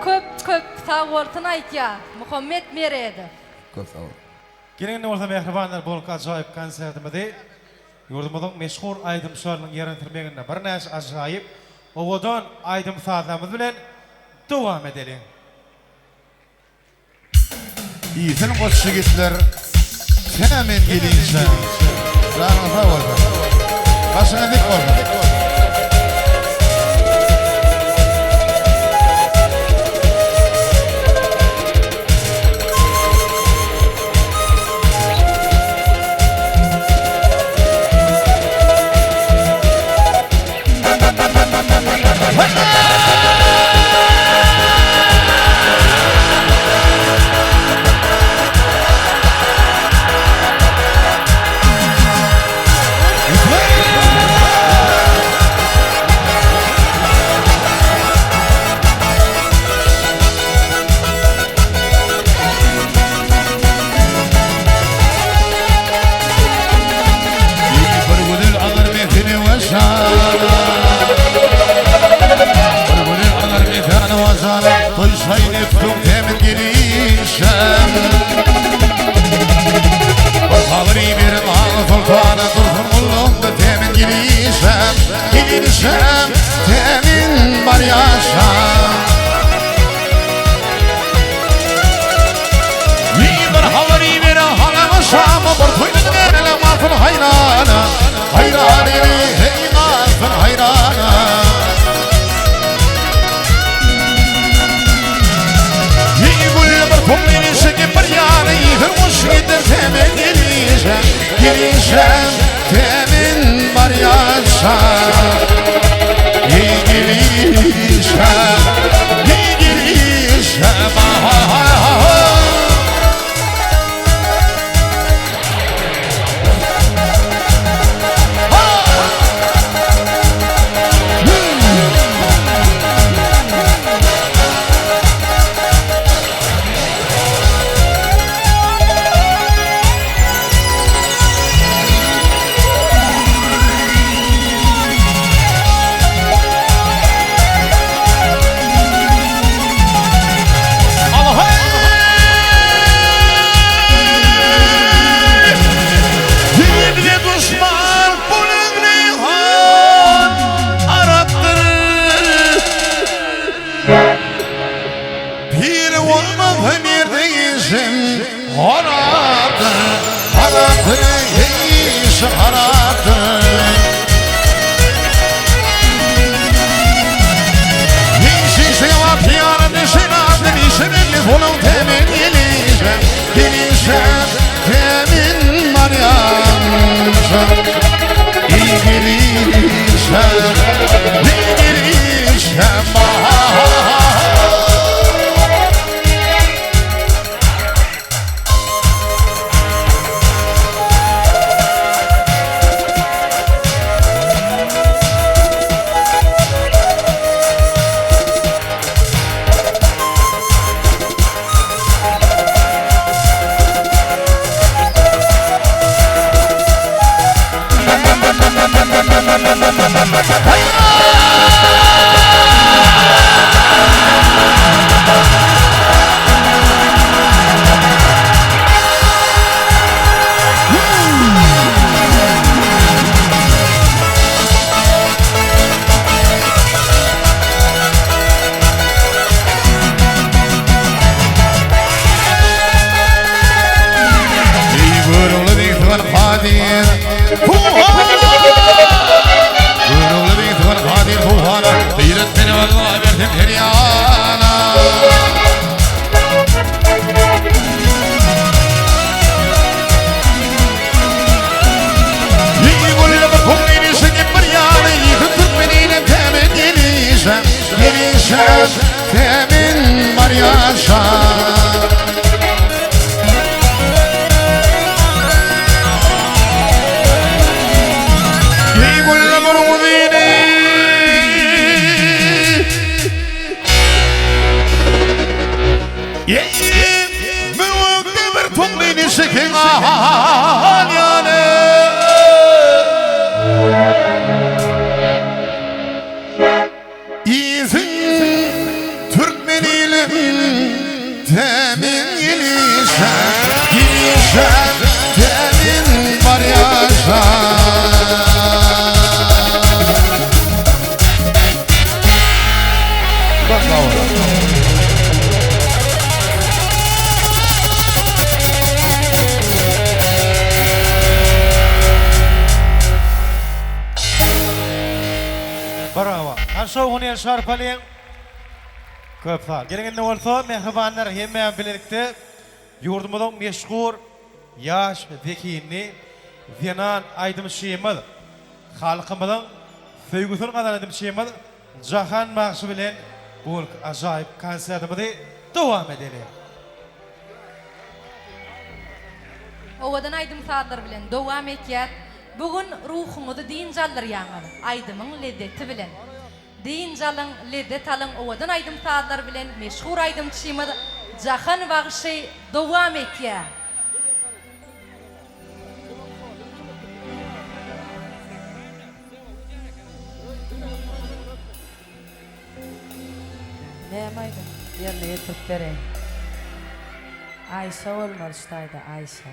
B: Köp sag bolsun aýtýar. Muhammed Meredi.
C: Köp sağ ol.
A: Gelin bolsa mehribanlar bolup ajaýyp konsertimizde ýurdumyzyň meşhur aýdym şarynyň ýerentirmeginde bir näçe ajaýyp owadan aýdym sazlamyz bilen dowam edelim.
C: İyisin koşu gitler. Sen hemen geliyince. Rahmet sağ ol. Başına dik ol. temin gelişem, gelişem temin var yaşa. İyi gelişem, iyi gelişem, temin var yaşa.
A: Bravo. Aşağı onu şarpalayın. Köp sağ. Gelin ne olsa mehribanlar hemen birlikte yurdumuzun meşhur yaş vekilini Zenan Aydın Şiimil halkımızın sevgisini kazandım Şiimil Cahan Makşı bilen bu acayip konsertimizi devam edelim.
B: Ovadan Aydın saatlar bilen devam etiyat. Bugün ruhumuzu din jallar yaňaly. Aydymyň lezzeti bilen. Din jalın lezzet alın owadan aydym saatlar bilen meşhur aydym çymy Cahan bagşy dowam etýär.
D: Näme yerine getirip bereyim. Ayşe olmalıştaydı Ayşe.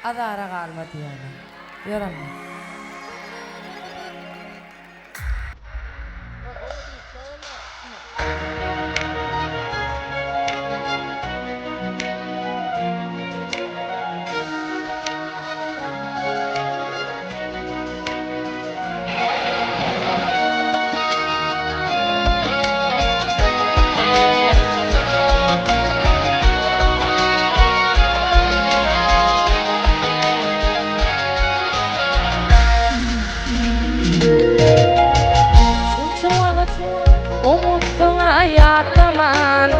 D: Adara kalmadı yani. Yoramam. hayatıman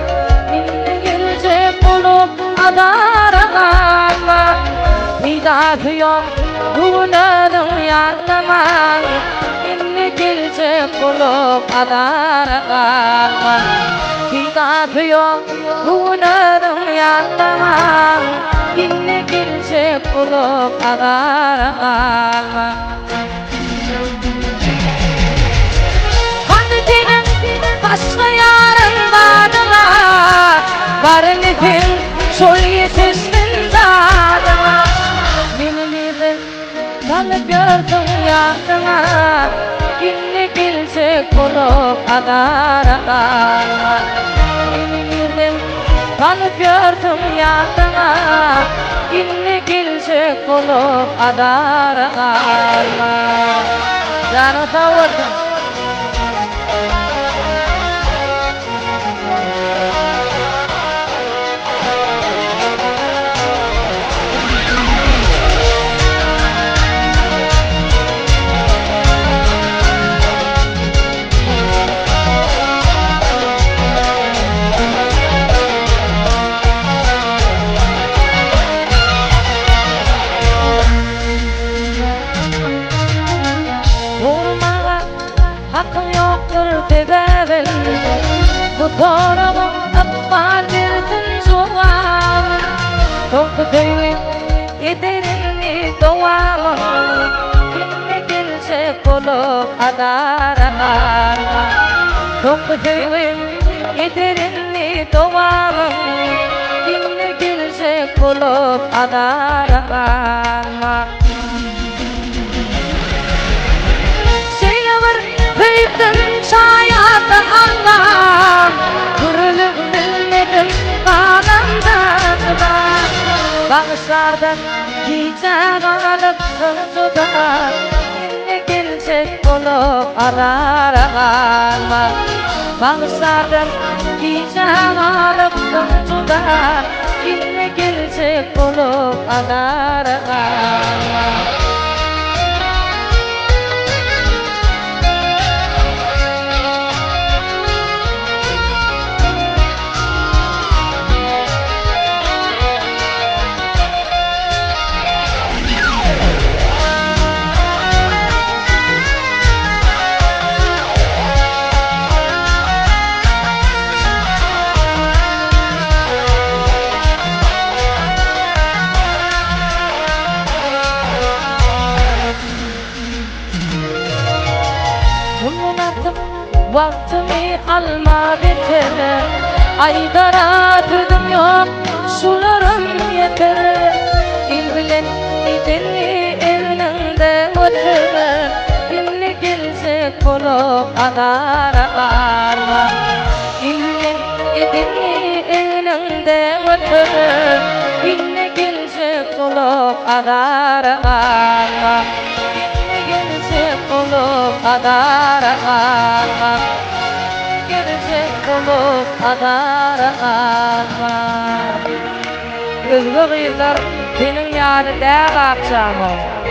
D: Minni gelecek olup adarağama Midası yok Duğunadın yandaman Minni gelecek olup adarağama Midası yok Duğunadın yandaman Minni gelecek olup adarağama Başka yarın vardıma Varın için şol yetiştin zadıma Bilmedin kalıp gördüm yardıma Günlük gelecek olup adarağama Bilmedin kalıp gördüm yardıma Günlük gelecek olup adarağama Canı tavırdım Hakkın yoktur tebevin Bu doğrama akbar verdin çoğal Toktu töyün yederini doğalım Kimle gelecek olup adarağama Toktu töyün yederini doğalım Kimle gelecek olup adarağama Büyüktün şayatı Allah'ım Kırılıp bilmedim bağlamdan Bağışlardan giyecek alıp sıntıdan Yine gelecek olup adarağama Bağışlardan giyecek alıp sıntıdan Yine gelecek olup adarağama Vaktimi alma bitir Aydara tüdüm yok Sularım yeter İl bilen idilli evinde otur İlli gelecek olup adarağama İl bilen idilli evinde otur İlli gelecek olup adarağama olup adarağama Gelecek olup adarağama Gözlü kıyılar benim yani değer akşamım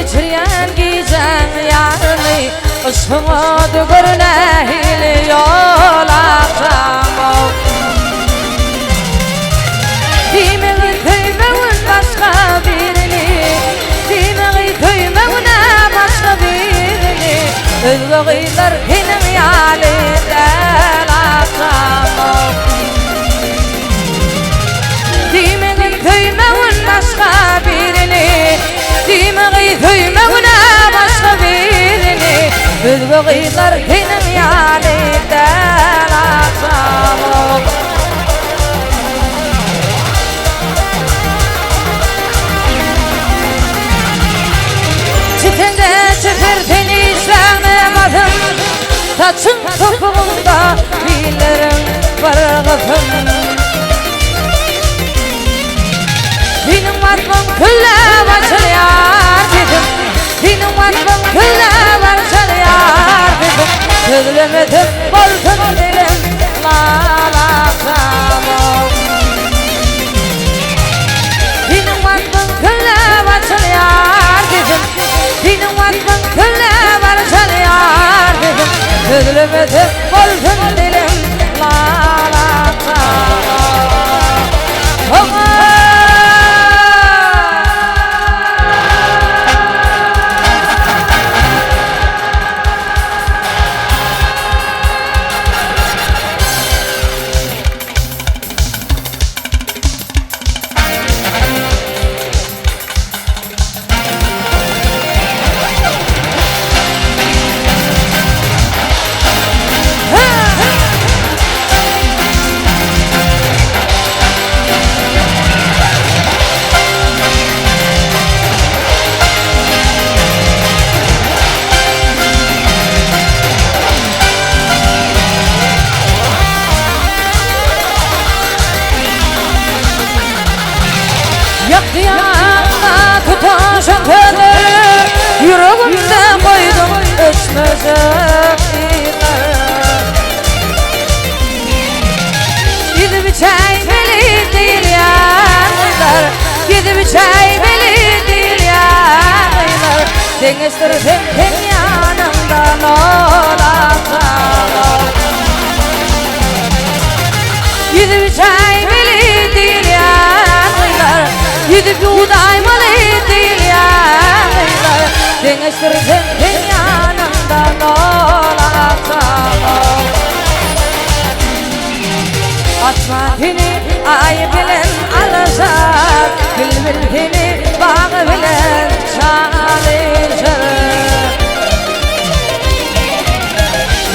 D: geçiryen giyeceğim yarını Işıma dıgır nehil yol akşamı Dimiği tüymevün başka birini Dimiği tüymevüne başka birini Özgü kıyılar benim yalinden akşamı Dimeğin tüymeğin başka birini Dimeğin tüymeğine başka birini Üzgüler senin yalinden akşamı Çitinde çifirtin işlememedim Saçın topuğunda billerim var kızım Benim vatmım külle başlıyor dedim Benim vatmım külle başlıyor dedim Sözlemedim bolsun dilim lalaksamım Benim vatmım külle başlıyor dedim Benim vatmım külle başlıyor dedim Sözlemedim bolsun dilim lalaksamım Yakdiyana tutaşan tederi Yüreğimde koydum öçmezek Gidip içeymeli değil yanlar Gidip içeymeli değil yanlar Dengestirdim ten yanımdan olasam Gidip içeymeli değil yanlar Gidip yudaymalı değil yanlar Dengestirdim ten yanımdan olasam Atma beni ay bilen alacak Bülbül beni bağ bilen çalacak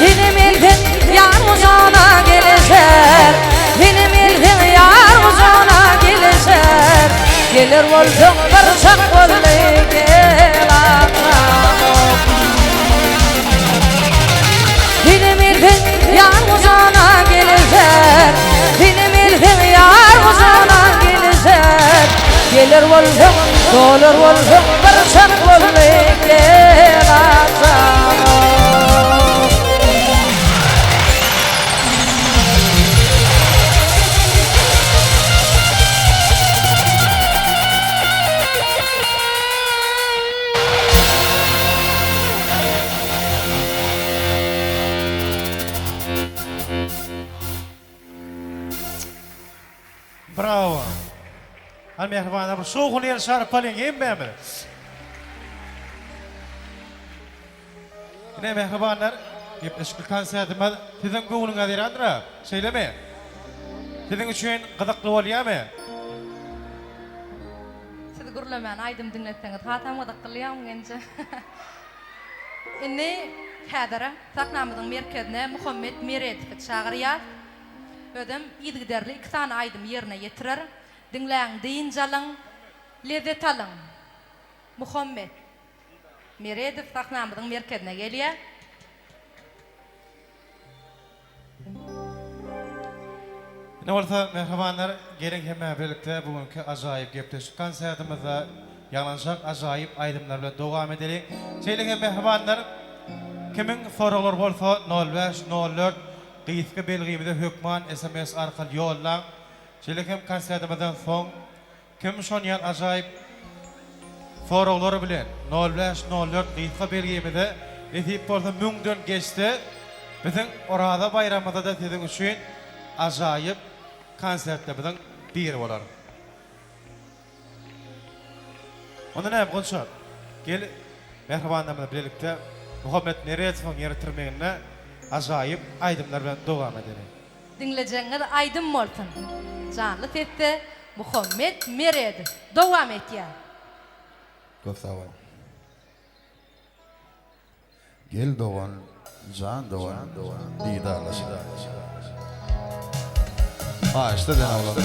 D: Benim elden yar uzana gelecek Benim elden yar uzana gelecek Gelir oldum barışak olmayı gel akşamım Benim elden yar uzana gelecek Benim elden yar uzana gelecek Gelir oldum, dolur oldum barışak olmayı gel akşamım
A: Bravo. Al mehriban bu soğuk yer şarap paling hem mi? Ne mehribanlar? Yapışık konsertime sizin gönlüňe dirandyra. Söyleme. Sizin üçün gyzykly bolýarmy?
B: Siz gurlaman aydım dinletseňiz hatamga da kılýam gence. Inni hädere saknamyzyň merkezine Muhammed Meretov çagyrýar. Ödüm ýygyderli 2 tane aydım ýerine ýetirer. Dinläň diýinjalyň, lezzet alyň. Muhammed Meretov saknamyzyň merkezine gelýär.
A: Ne olsa mehribanlar gelin hemme birlikte bugünkü ajaýyp gepleşik konsertimizde ýalanjak ajaýyp aýdymlar bilen dowam edelim. Şeýleňe mehribanlar kimin soralar bolsa 0504 Gıyıskı belgimizde hükman SMS arkalı yolla. Şeýleňe konsertimizden soň kim şonýan ajaýyp soraglary bilen 0504 Gıyıskı belgimizde etip bolsa müňden geçti. Bizim orada bayramda da sizin üçün ajaýyp konsertlerden biri bolar. Onda näme konuşar? Gel mehribanlarla birlikte Muhammed Meretowyň ýertirmegine ajaýyp aýdymlar bilen dowam ederek.
B: Dinlejeňiz aýdym bolsun. Canly tepde Muhammed Mered dowam etýär.
C: Köp sağ ol. Gel doğan, can doğan, didarlaşır. Ha işte den Allah'ım.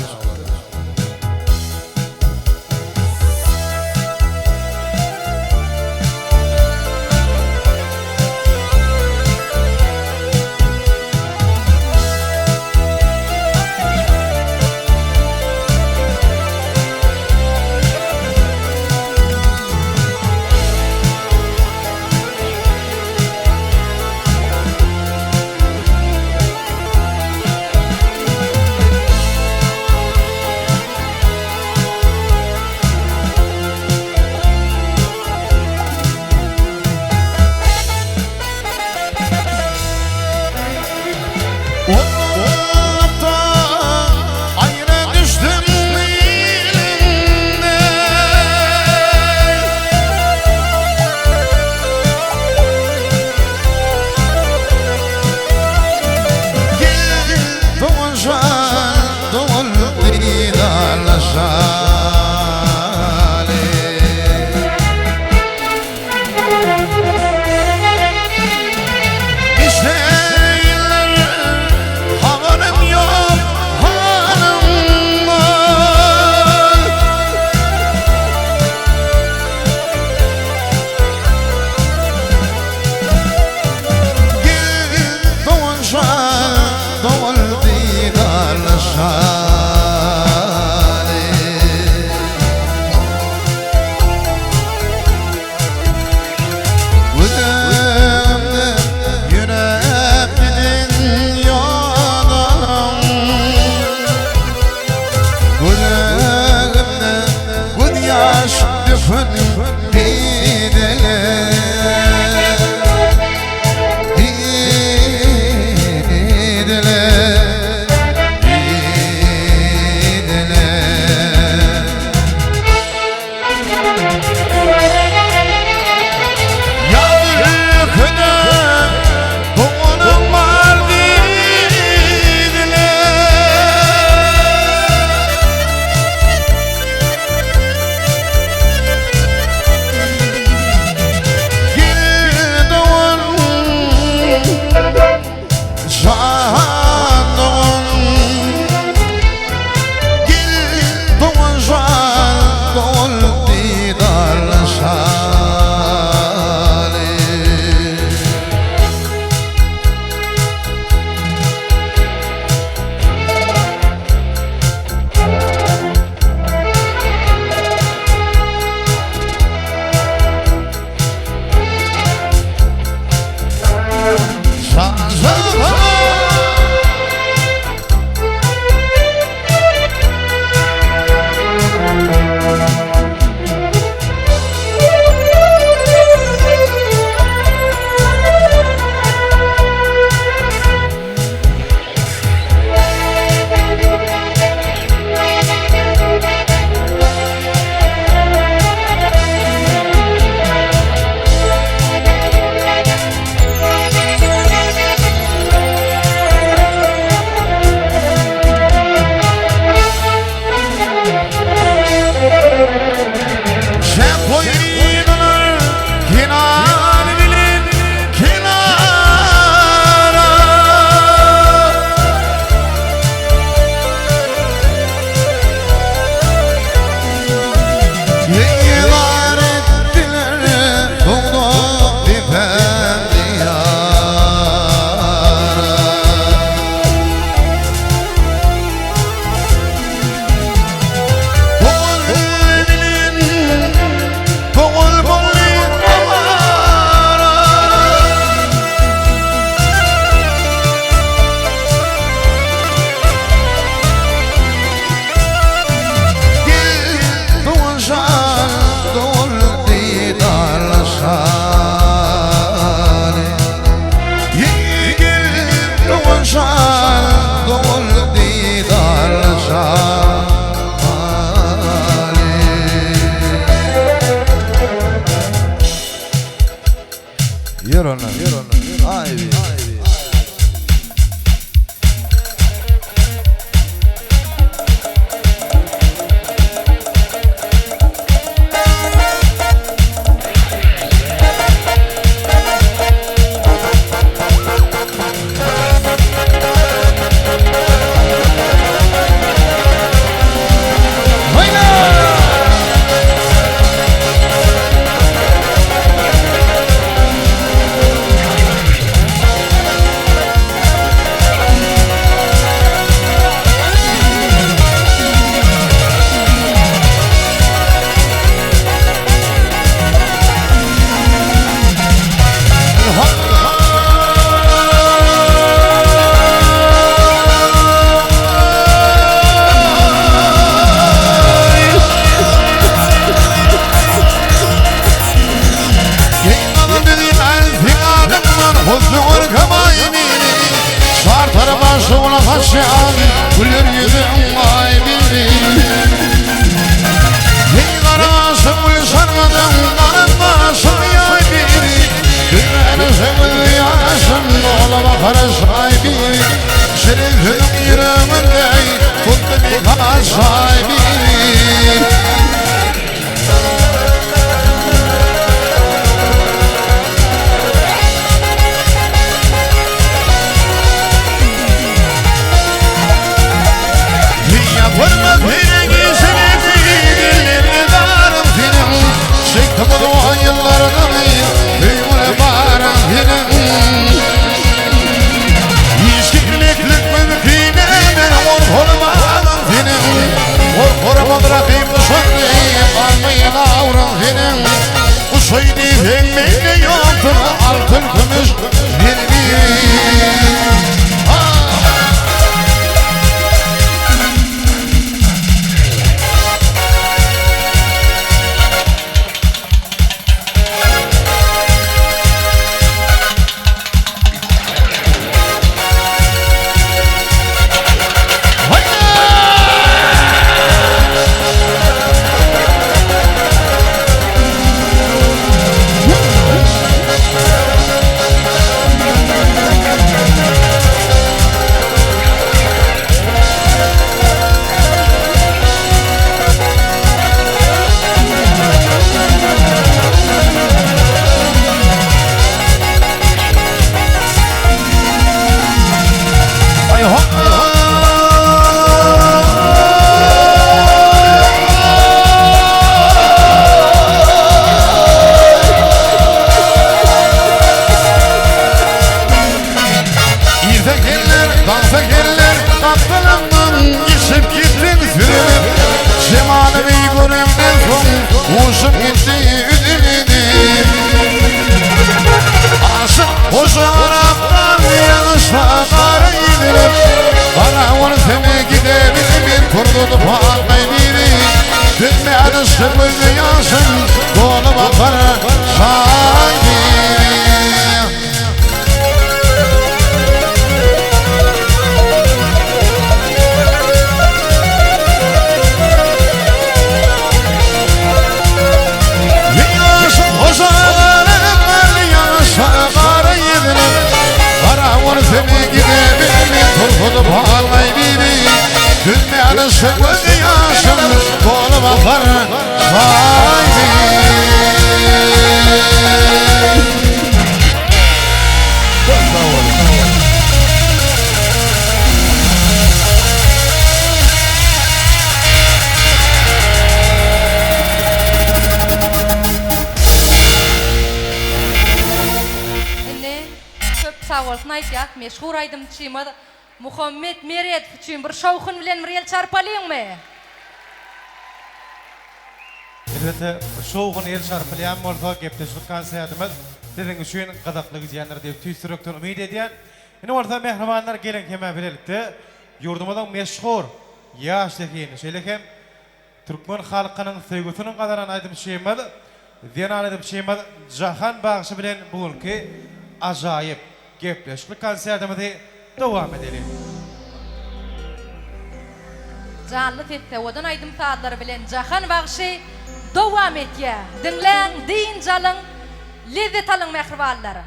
C: sahibi. Yapılmaz bir gizli dillerine darım senin. Çektim o doğan yıllarını büyümüne bağırım senin. İşkirliklik mümküne ben korkulmadım senin. Korkulma bırakayım dışarıyım almayın avrum senin. Bu şeydi sevmeyle yaptın altın gümüş bir.
B: Meşhur aydım çiğma Muhammed Meret için bir şovkun bilen bir el çarpalayın mı?
A: Elbette şovkun el çarpalayan bolsa gepleşik konsertimiz sizin üçün qadaqlı gidiyenler deyip tüysürükten ümid ediyen. Yine orta mehribanlar gelin keme bilelikte yurdumuzun meşhur yaşlıkin şeylekem Türkmen halkının sevgisinin qadaran aydım şeyimiz Zenan aydım şeyimiz Jahan bağışı bilen bugünkü acayip gepleşik konsertimizi devam edelim.
B: Canlı tette odan aydım saatları bilen Jahan bağışı devam et ya. Dinlen, din calın, lezzet alın mehribanları.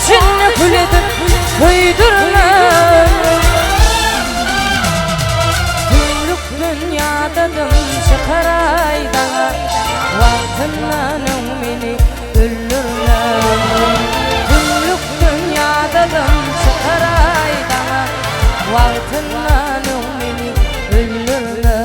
E: içinde kulede koydurlar. Gülük dünyadadım çıkaraydan, vaktından beni öldürler. Gülük dünyadadım çıkaraydan, vaktından beni öldürler.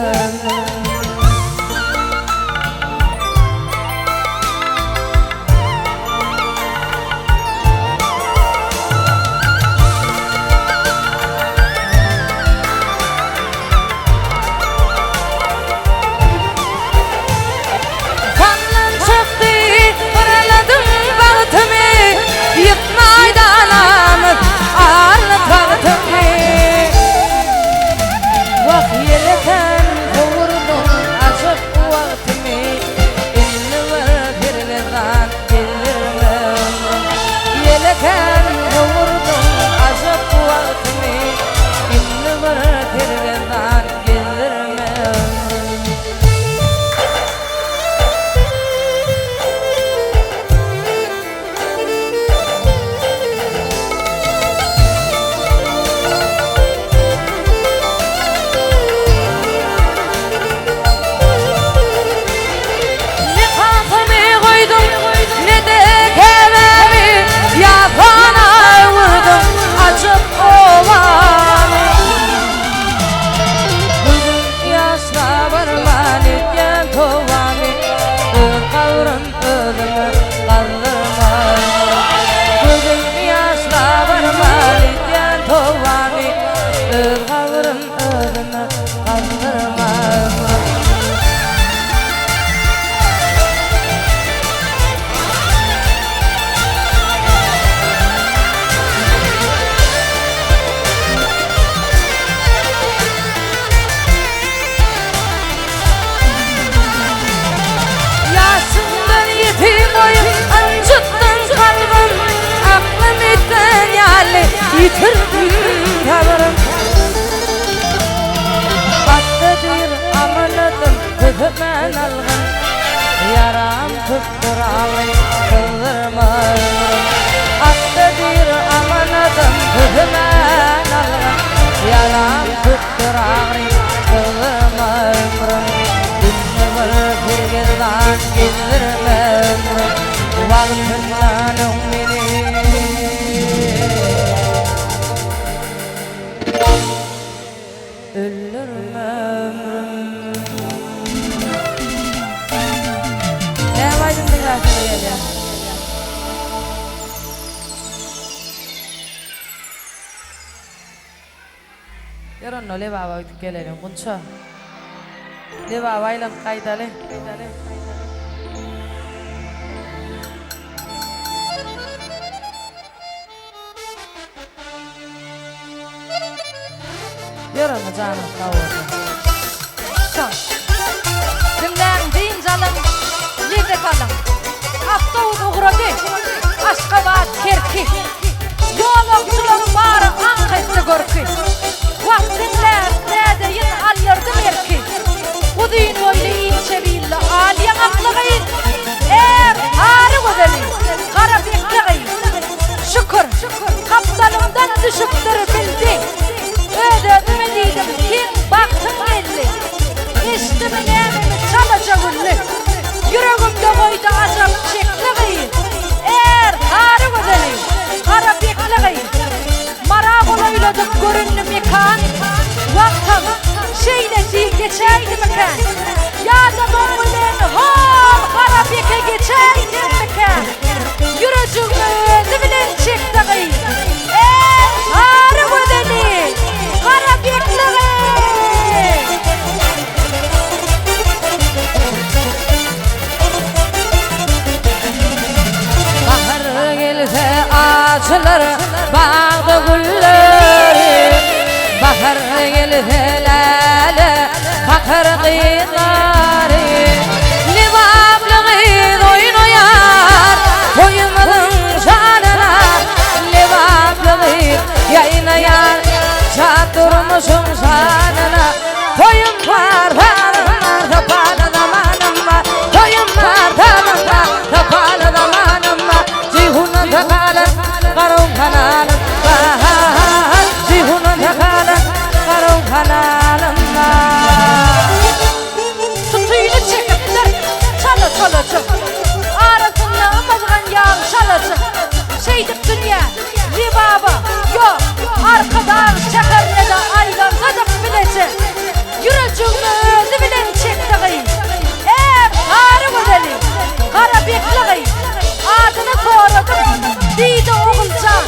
E: Karaladım yitirdim sabrım. Attıdır amanadım tütmen algın. Yaram tutturalım kıldırma ömrüm. Attıdır amanadım tütmen algın. Yaram tutturalım kıldırma ömrüm. Bir gerdan gizdirme ömrüm. Vaktinden beni öldürme ömrüm. Ne vaydın dinlersin geliyor. Yaron no le baba gelelim bunça. Le baba ilan kaydale. Yaron no canım kavurdu.
B: Son. Dinleyin deyin canım. Yerde kalın. Avtobus uğradı. Aşkabat kerki. Yolokçuların barı ankaytlı görki. Vaktinler nedeyin alırdım erki. Bu düğün öyle ince billi aliyen aklıgayın. Harı gödelim. Kara bekleyin. Şükür. Kaptalımdan düşüptür bildi. Ödedim ediydim. Kim baktın belli. İştimin emimi çalacak ünlü. Yüreğimde koydu azap çekliği. Harı gödelim. Kara bekleyin. Marak olayladık görünlü mekan. Vaktam şeylesi geçeydi mekan. Ya da bombulen hol kara beke geçeydi mekan. Yürücüğümü dibilen çektiği. Harı gödelim. Kara bekleyin.
E: Bahar gelse açılır bağda gülleri. Bahar gelse lale fakir kıyıları. Libablığı oyun oyar koymadın şanına. Libablığı yayınayar çatırmışım şanına. Toyum var hanım var tapalı zamanım var. Toyum var hanım var tapalı zamanım var. Cihunun takalım karım kanalım var. Cihunun takalım karım kanalım var.
B: Tutuyunu çekipler. Çalacak. Arasında amazgan yağın çalacak. Şeydik dünya. Ribaba. Yok. Arkadan şekerle de aylansadık bilecek. Yürücüğümü özü bilen çektiği. Harı gödelim. Kara bekliği. Adını soradım. Deydi oğulcan.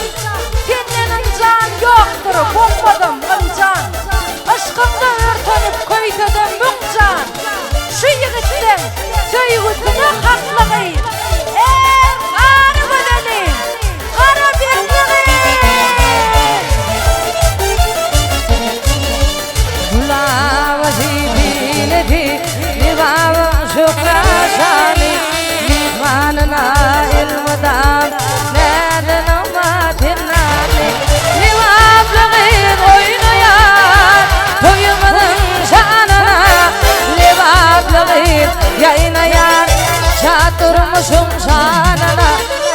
B: Senden incan yoktur. Bombadım incan. Aşkımda örtünüp koydadım müncan. Şu yigitten söygüsüne haklığı. Harı gödelim. Kara bekliği.
E: Gulava zibineti Libava şükrasani Limanına ilmudan Nereden amatinani Libavlığı oynayan Toyumadın şanına Libavlığı yayınayan Çatırmışım şanına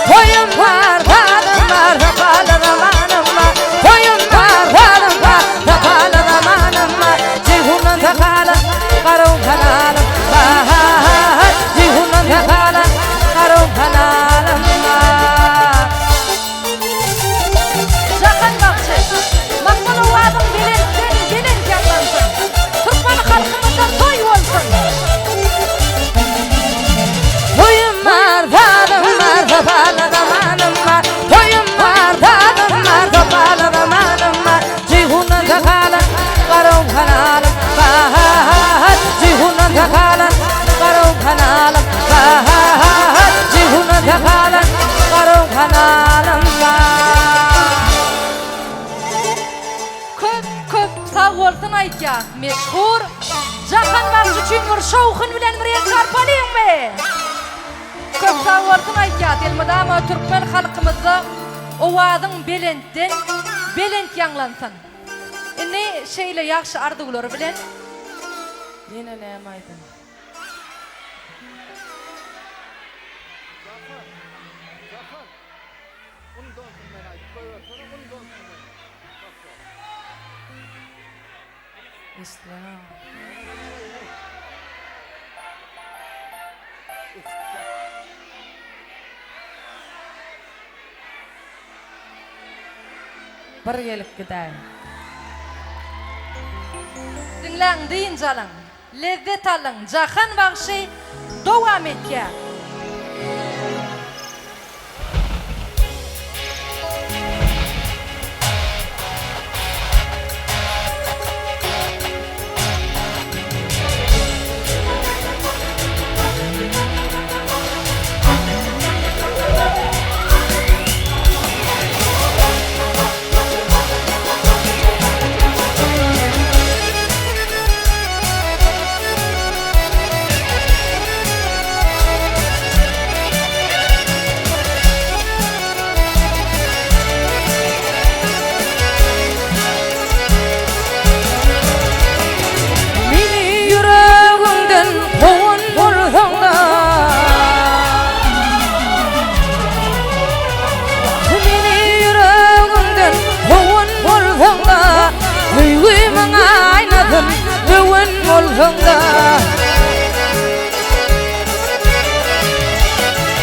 E: Toyum var, tadım var, tapalı zamanım var. Toyum var, tadım var, tapalı zamanım var. Cihunun takalım, karım kanalım var. Cihunun takalım, karım kanalım var.
B: Zakan bakçı. Makmalı vadım bilin canlansın. Türkmen halkımızda toy olsun.
E: Toyum var, tadım var, tapalı zamanım var. Toyum var, tadım var, tapalı zamanım var. Cihunun takalım, karım kanalım var. Cihunun takalım, karım kanalım var. Cihunun takalım, karım kanalım var.
B: Köp sağ olsun aytya. Meşhur. Zakan bakçı çünkü şovkun bilen buraya çarpalayım mı? Köp sağ olsun aytya. Dilmidama Türkmen halkımızda o vadın belentten belent ýanglansyn. Ne şeýle ýagşy arzuwlary bilen
D: Yine näme aýdym? Islam. Bir gelip gidelim.
B: dinläň diýin jalan. Lezzet alın. Jahan bagşy dowam etkä.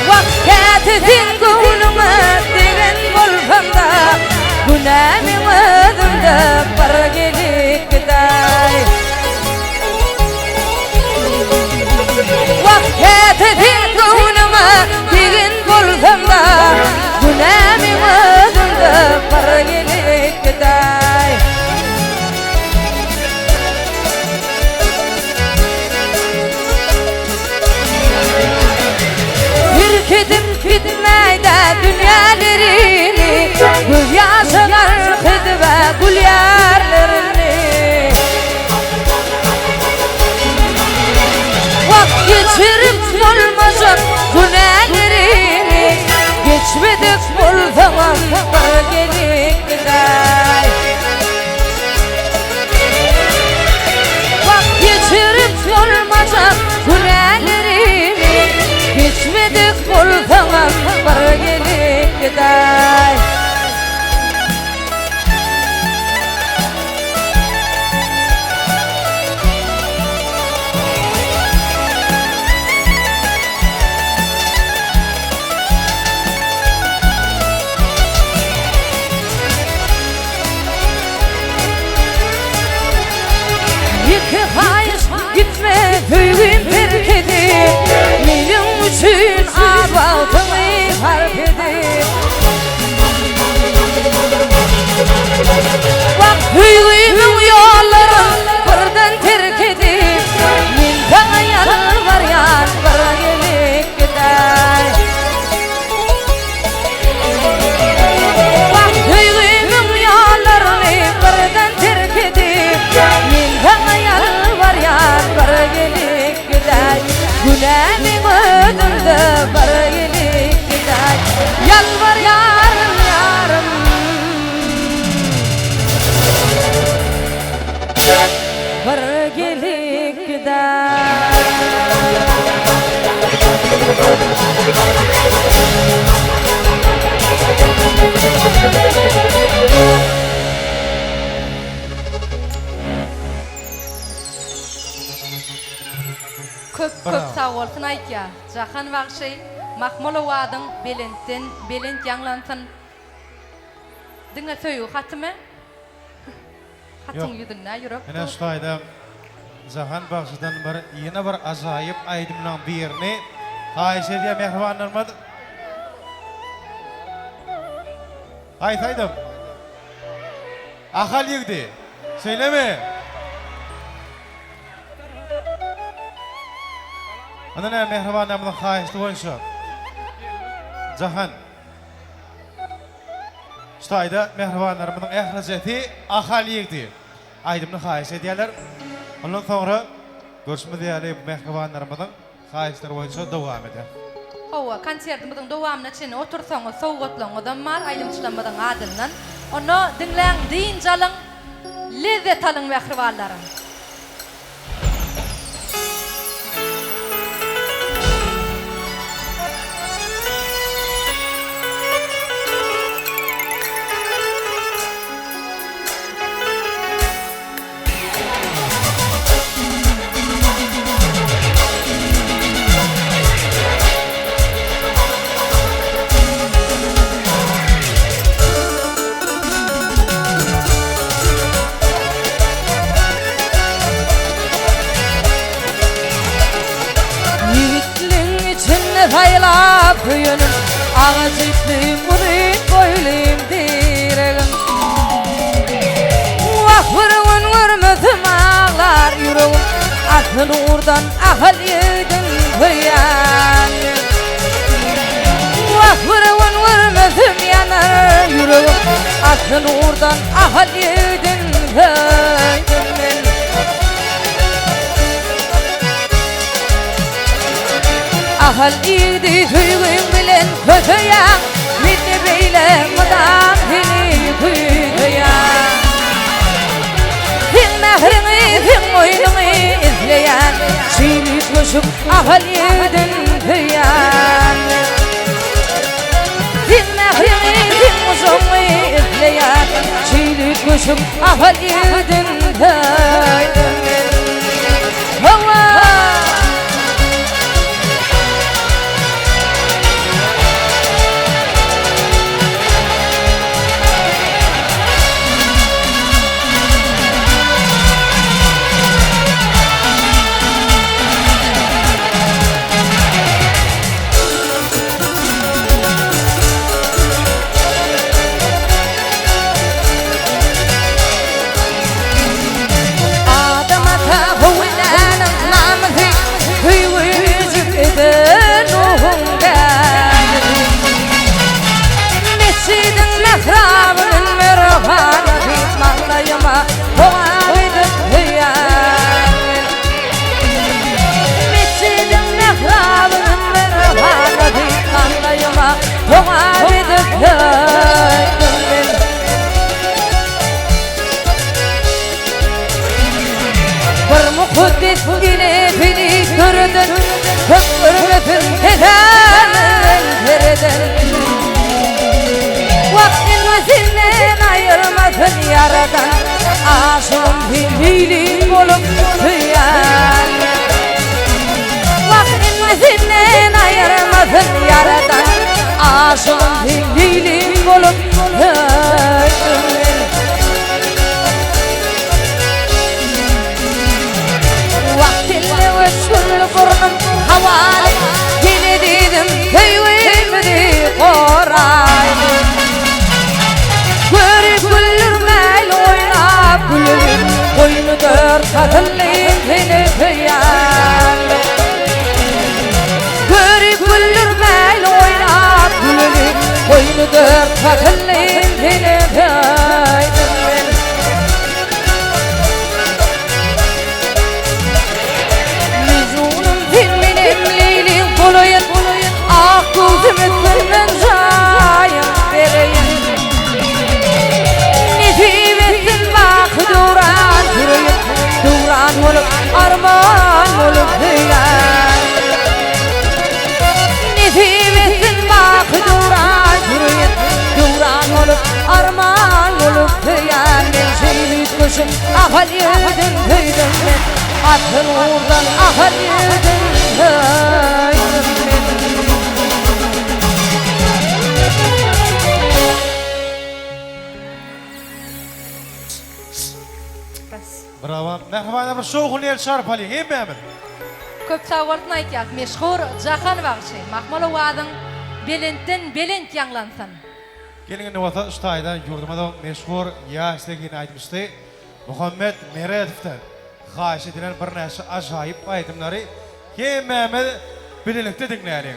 B: Vakti zingunuma degen bolganda Günämiň özünde bir gelik giday Vakti zingunuma degen bolganda Günämiň özünde bir gelik giday Kedim bitmeyde dünyalerini Gül yaşanar hıdve gül yerlerini Vakt geçirip olmayacak günahlerini Geçmedik bul zaman bir gelik giday Vakt geçirip olmayacak günahlerini Geçmedik bul zaman bir gelik giday Yıkı hayır gitme büyüğüm terk edip Milyum üçün abaltını fark edip Bak büyüğümün yolların birden terk edip Min sana yalvar yan bir gelik giday Bak büyüğümün yollarını birden terk edip Min sana yalvar yan bir gelik giday Günämiň özünde bir gelik giday Yalvar yarım yarım bir gelik giday Köp sağ bolsun aýtýa. Jahan bagşy Mahmulowadyň belentden belent ýanglansyn. Diňe söýü hatymy? Hatyň ýüzüne ýürek.
A: Ene şuýda Jahan bagşydan bir ýene bir ajaýyp aýdymlaň birini haýyş edýär mehribanlarymyz. Aýtaýdym. Ahal ýigdi. Söýleme. Ana ne mehribanlarymyň haýyşly boýunça. Jahan. Şuýda mehribanlarymyň ährejeti ahal ýigdi. Aýdymny haýyş edýärler. Ondan sonra görüşme diýäli mehribanlarymyň haýyşlary boýunça dowam eder.
B: Hawa konsertimizin dowamyna çyn otursaňyz sowgatlaňyzdan mar aýdymçylamyň adynyň Onu dinleň diýince alyň, lezzet alyň mehribanlarym.
E: Haylap yönüm ağaç ettim murid boyluyum diregim Vahvırın vırmızım ağlar yüreğim Akıl uğurdan ahal yedin hıyan Vahvırın vırmızım yanar yüreğim Akıl uğurdan ahal yedin hıyan Ahal idi tüygün bilen kötüyan Minni beyle mıdan hini tüygüyan Fin mehrini, fin moynunu izleyen Şiirik koşup ahal yedin tüyan Fin mehrini, fin moynunu izleyen Şiirik koşup ahal yedin tüyan Allah Kuddis yine beni gördün Köpürmüsün hedenden geriden Vaktin vazinden ayırmasın yaradan Aşığım bildiğin olup hıyan Vaktin vazinden ayırmasın yaradan Aşığım bildiğin olup hıyan Şull burnum havale Yine dedim köyümde koray Görüp güldürmeyle oynap gülüm Boynu dört kadınlayım beni kıyan Görüp güldürmeyle oynap gülüm Boynu dört kadınlayım beni kıyan Ah gözümüzden cayım vereyim Nefim etsin bak duran yürüyüm Duran olup arman olup hıyan Nefim etsin bak duran yürüyüm Duran olup arman olup hıyan Ben şehit kuşum ahal yedim kıydım ben Atın uğurdan ahal yedim kıydım ben
A: Bravo. Mehriban bir şoğun el şarpalı. Hem mi?
B: Köp sağoltun aytyak, meşhur Jahan Bagşy, Mahmalo Wadın Belentden Belent yanlansın.
A: Gelin Nuvata Ustay'da yurdumada meşhur yaştaki aytmıştı. Muhammed Meredov'dan xahiş edilen bir neşe acayip aytımları hem bilinlikte dinleyelim.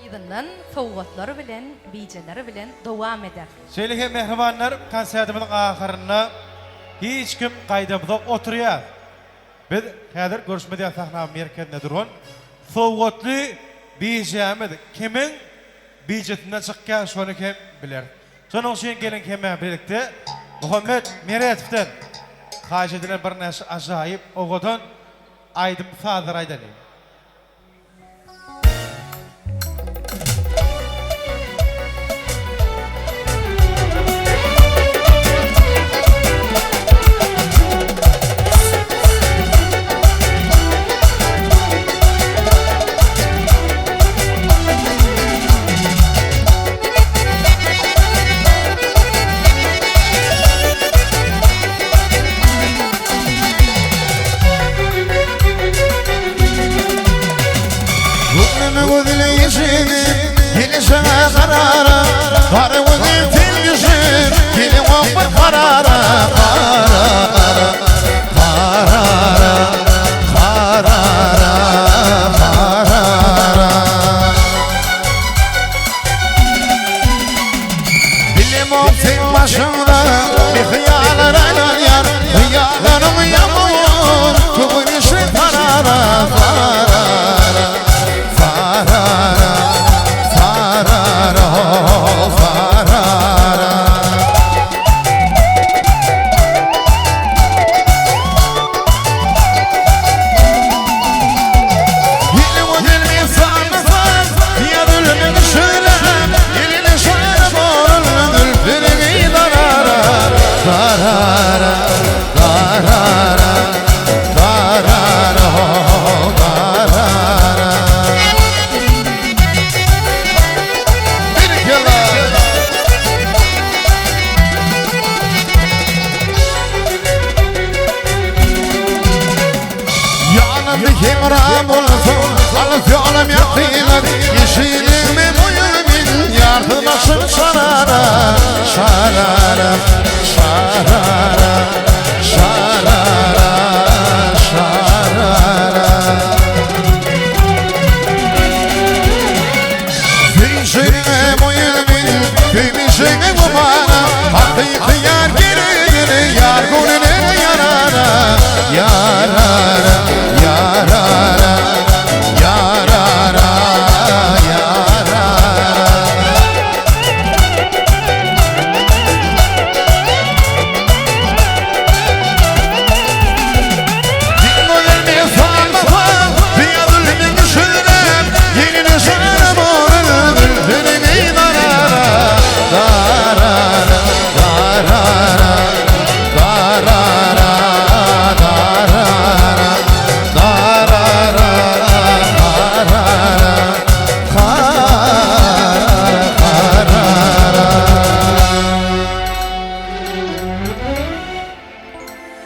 B: İdindan soğukları bilen, bijeleri bilen devam eder.
A: Şöyle mehribanlar konsertimizin ahırına hiç kim kaydımda oturuyor. Biz hazır görüşmede sahna merkezinde durun. Soğuklu bijemiz kimin bijetinden çıkan şunu kim bilir. Şonuň üçin gelin hemme birlikde Muhammed Meretov'dan haýy edilen bir näçe ajaýyp ogodan Aydym Sadyr aýdany.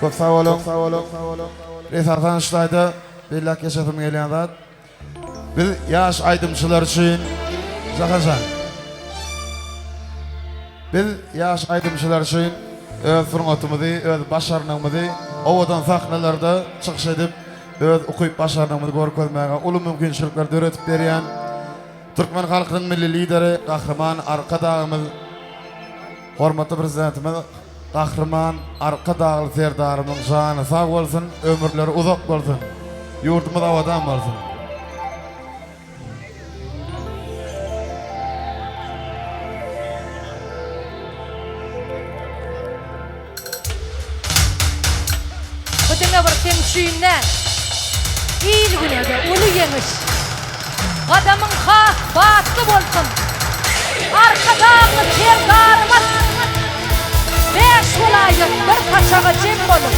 C: Çok sağ olun. Resatan işlaydı. Bellak yaşatım gelen zat. Biz yaş aydımçılar için Zakasan. Biz yaş aydımçılar için öz fırnatımızı, öz başarınımızı ovadan sahnelarda çıkış edip öz okuyup başarınımızı görüp gözmeye ulu mümkünçülükler öğretip beriyen Türkmen halkının milli lideri, kahraman arkadağımız, hormatly prezidentimiz, kahraman arkadağlı serdarımın şanı sağ olsun, ömürleri uzak olsun, yurdumuz avadan olsun.
B: Bugüne bir temşiyinden il günede ulu yemiş. Adamın ha batlı olsun. Arkadağını serdarımız. 5 vilayet bir paçağa cem olur.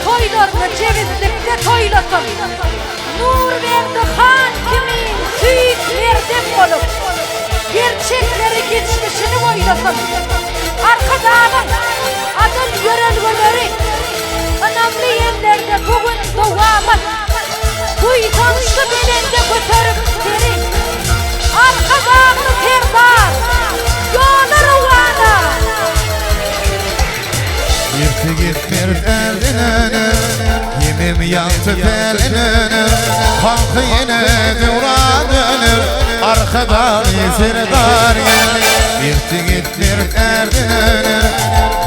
B: Toylarını cevizlikte toylasın. Nur verdi han kimin süt verdim olur. Gerçekleri geçmişini oylasın. Arkadağın adın yörelgeleri. Önemli yerlerde bugün doğamız. Duytansı belende götürüp derin. Arkadağını serdar. Yolu ruvana.
C: Yırtı gitmir eldinene, yemim yaktı beline, halkı yine dura dönür, arkadan serdar gelir. Yırtı gitmir eldinene,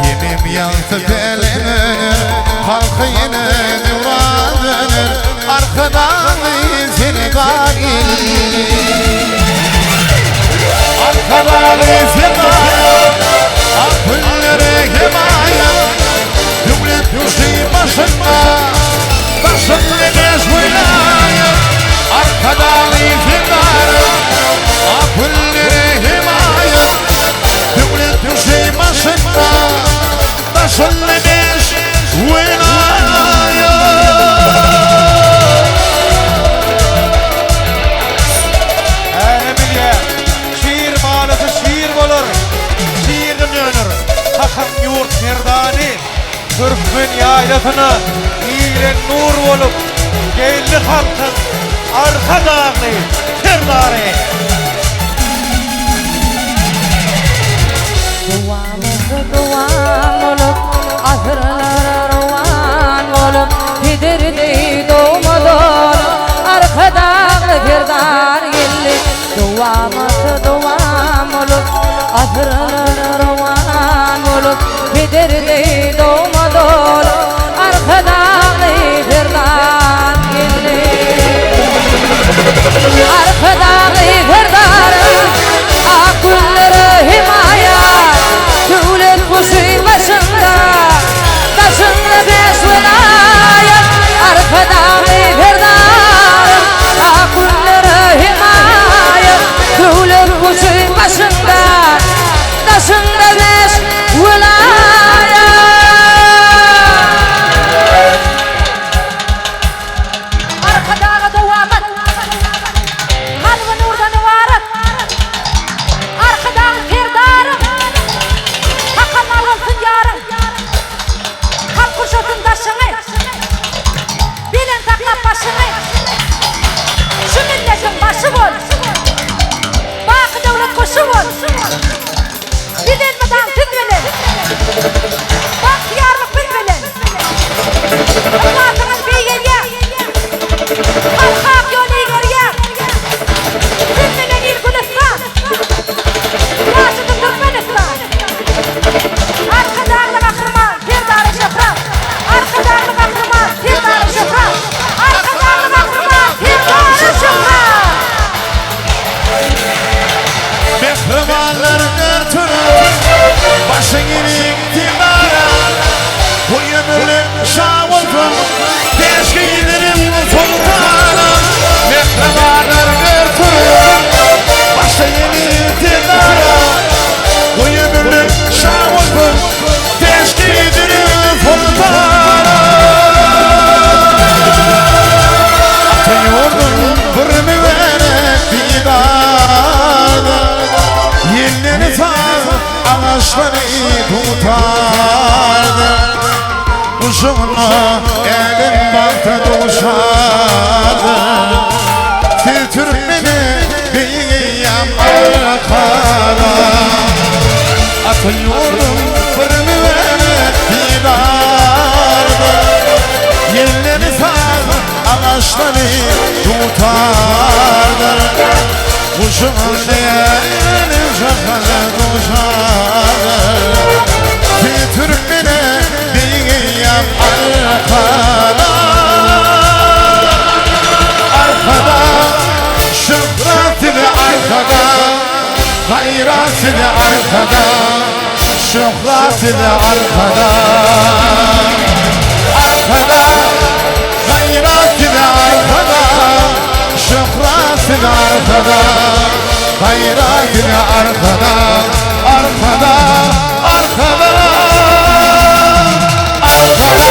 C: yemim yaktı beline, halkı yine dura dönür, arkadan serdar gelir. Arkadan serdar gelir.
A: tarafına iyilen nur olup geldi halkın arka dağını terdare.
E: Duamızı duan olup asırlar ruan olup gidirdi doğmadan arkadağı firdar geldi. Duamızı duan olup asırlar ruan olup gidirdi doğmadan arkadağı firdar geldi. Arkadağı firdar akılları himaya Tület kuşun başında Taşında beş velayet Arkadan iferdarım Akılları himaya Tület kuşun başında Taşında beş velayet
B: Arkadağı devamet Halvı nurdan varat Arkadan firdarım Hakan alılsın yarım Kalk kuşatın taşını Bilin taklap başını Şu milletin başı ol Bakı devlet kuşu ol Bilin mi dansın bilin Bak yarlık bil bilin Allah'ın bir geriye Kalk yolu geriye Bilmenen il Gülistan Yaşıdı Türkmenistan Arka dağlı kahraman Firdarı Şefrat Arka dağlı kahraman Firdarı Şefrat Arka dağlı kahraman Firdarı Şefrat
C: Mehrimanlar götürür başını iktidara Bu ömürlük şavultum Teşki giderim sultana Mehrimanlar götürür başını iktidara Bu ömürlük şavultum Teşki giderim sultana Atıyordum bir müverek didara Yelleri sağ ağaçları tutardı Kuşumla elim baktı duşardı Filtür beni beyyem arkada Atıyordum bir müverek didardı Yelleri sağ ağaçları tutardı Kuşumun değerli şakalı duşardı Filtür beni beyyem arkada Arkada şöhretini arkada Gayretini arkada Şöhretini arkada Arkada Gayretini arkada Şöhretini arkada Gayretini arkada Arkada Arkada Arkada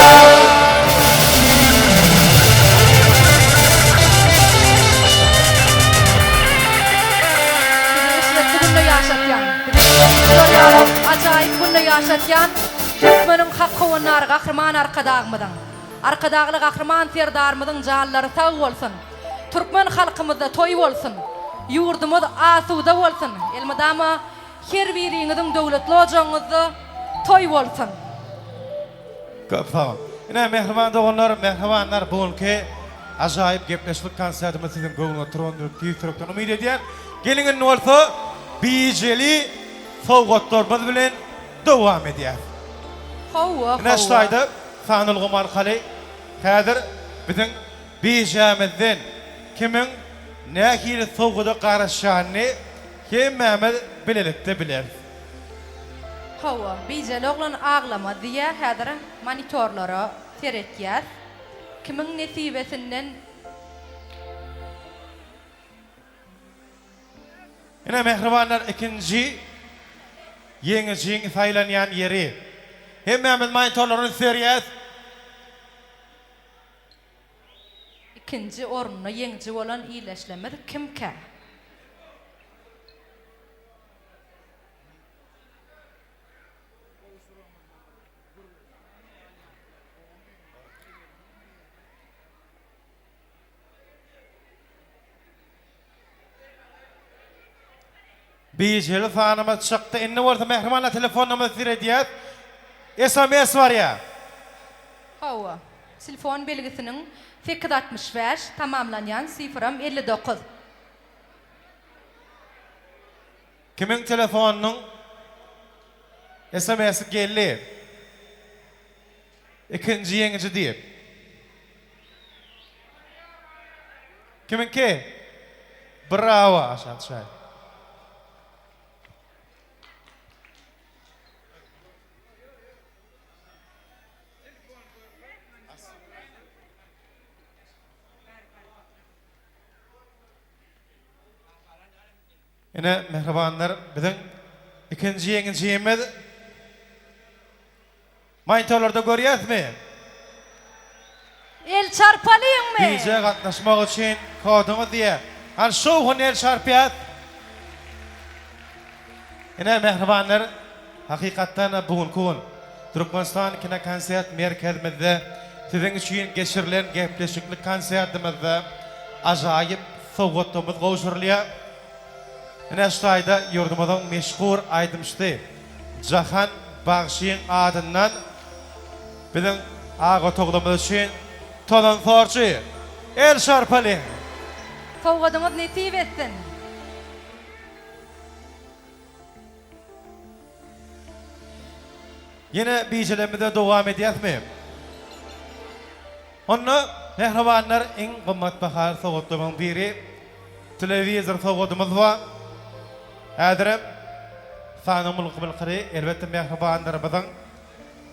B: İşletli günde yaşatyan Acayip günde yaşatyan Türkmenin hakkı onlar kahraman arkadağımıdın Arkadağlı kahraman terdarımıdın cahilleri sağ olsun Türkmen halkımızda toy olsun Yurdumuz asuda olsun Elmadama her birinizdin devletli ocağınızda toy olsun
A: Tamam. Yine mehriban doğanlar, mehribanlar bugünkü acayip gepleşlik konsertimiz sizin gönlüne turundurup tiyittiripten umid ediyen. Gelinin olsa bijeli sowgatlarımız bilen devam ediyor.
B: Hova
A: Yine şayda Fanıl Gumar Kali hazır bizim bijamizden kimin nähili sowgada garaşanny hemmemiz bilelikde biler.
B: Hova bijeli oğlan ağlama diye hadir monitorlara teretkiyat kimin nesibesinden
A: Yine mehribanlar ikinci yengiciğin saylanyan yeri. Hemmemiz monitorların seriyet.
B: ikinci ornuna yengci olan iyileşlemez kimke?
A: Bijeli sanıma çıktı. Inni olsa mehrimanla telefon numarası ediyat. SMS var ya.
B: Hawa. Telefon belgisinin 865 tamamlanyan 059.
A: Kimin telefonunun SMS'i geldi. İkinci yenici değil. Kimin ki? Bravo aşağı aşağı. Yine mehribanlar bizim ikinci yeninciyimiz monitörlerde görüyoruz mu?
B: El çarpalıyım mı?
A: Bize katlaşmak için kodunu diye. Hani şu hun el çarpıyat. Yine mehribanlar hakikaten bugün kun. Türkmenistan Kino Konsert Merkezimizde sizin için geçirilen gepleşikli konsertimizde acayip soğuttuğumuz kavuşurluya. Yine şu ayda yurdumuzun meşhur aydımçı Cahan Bağışı'nın adından bizim ağa toğlamız için tonan sorçu el şarpalı.
B: Soğudumuz nesip etsin.
A: Yine biyecelerimize devam edeceğiz mi? Onu mehribanlar en kımmetbahar soğuttuğumun biri televizyon soğuttuğumuz var. Adrem sanımul kıbılkırı elbette mehribanlarımızın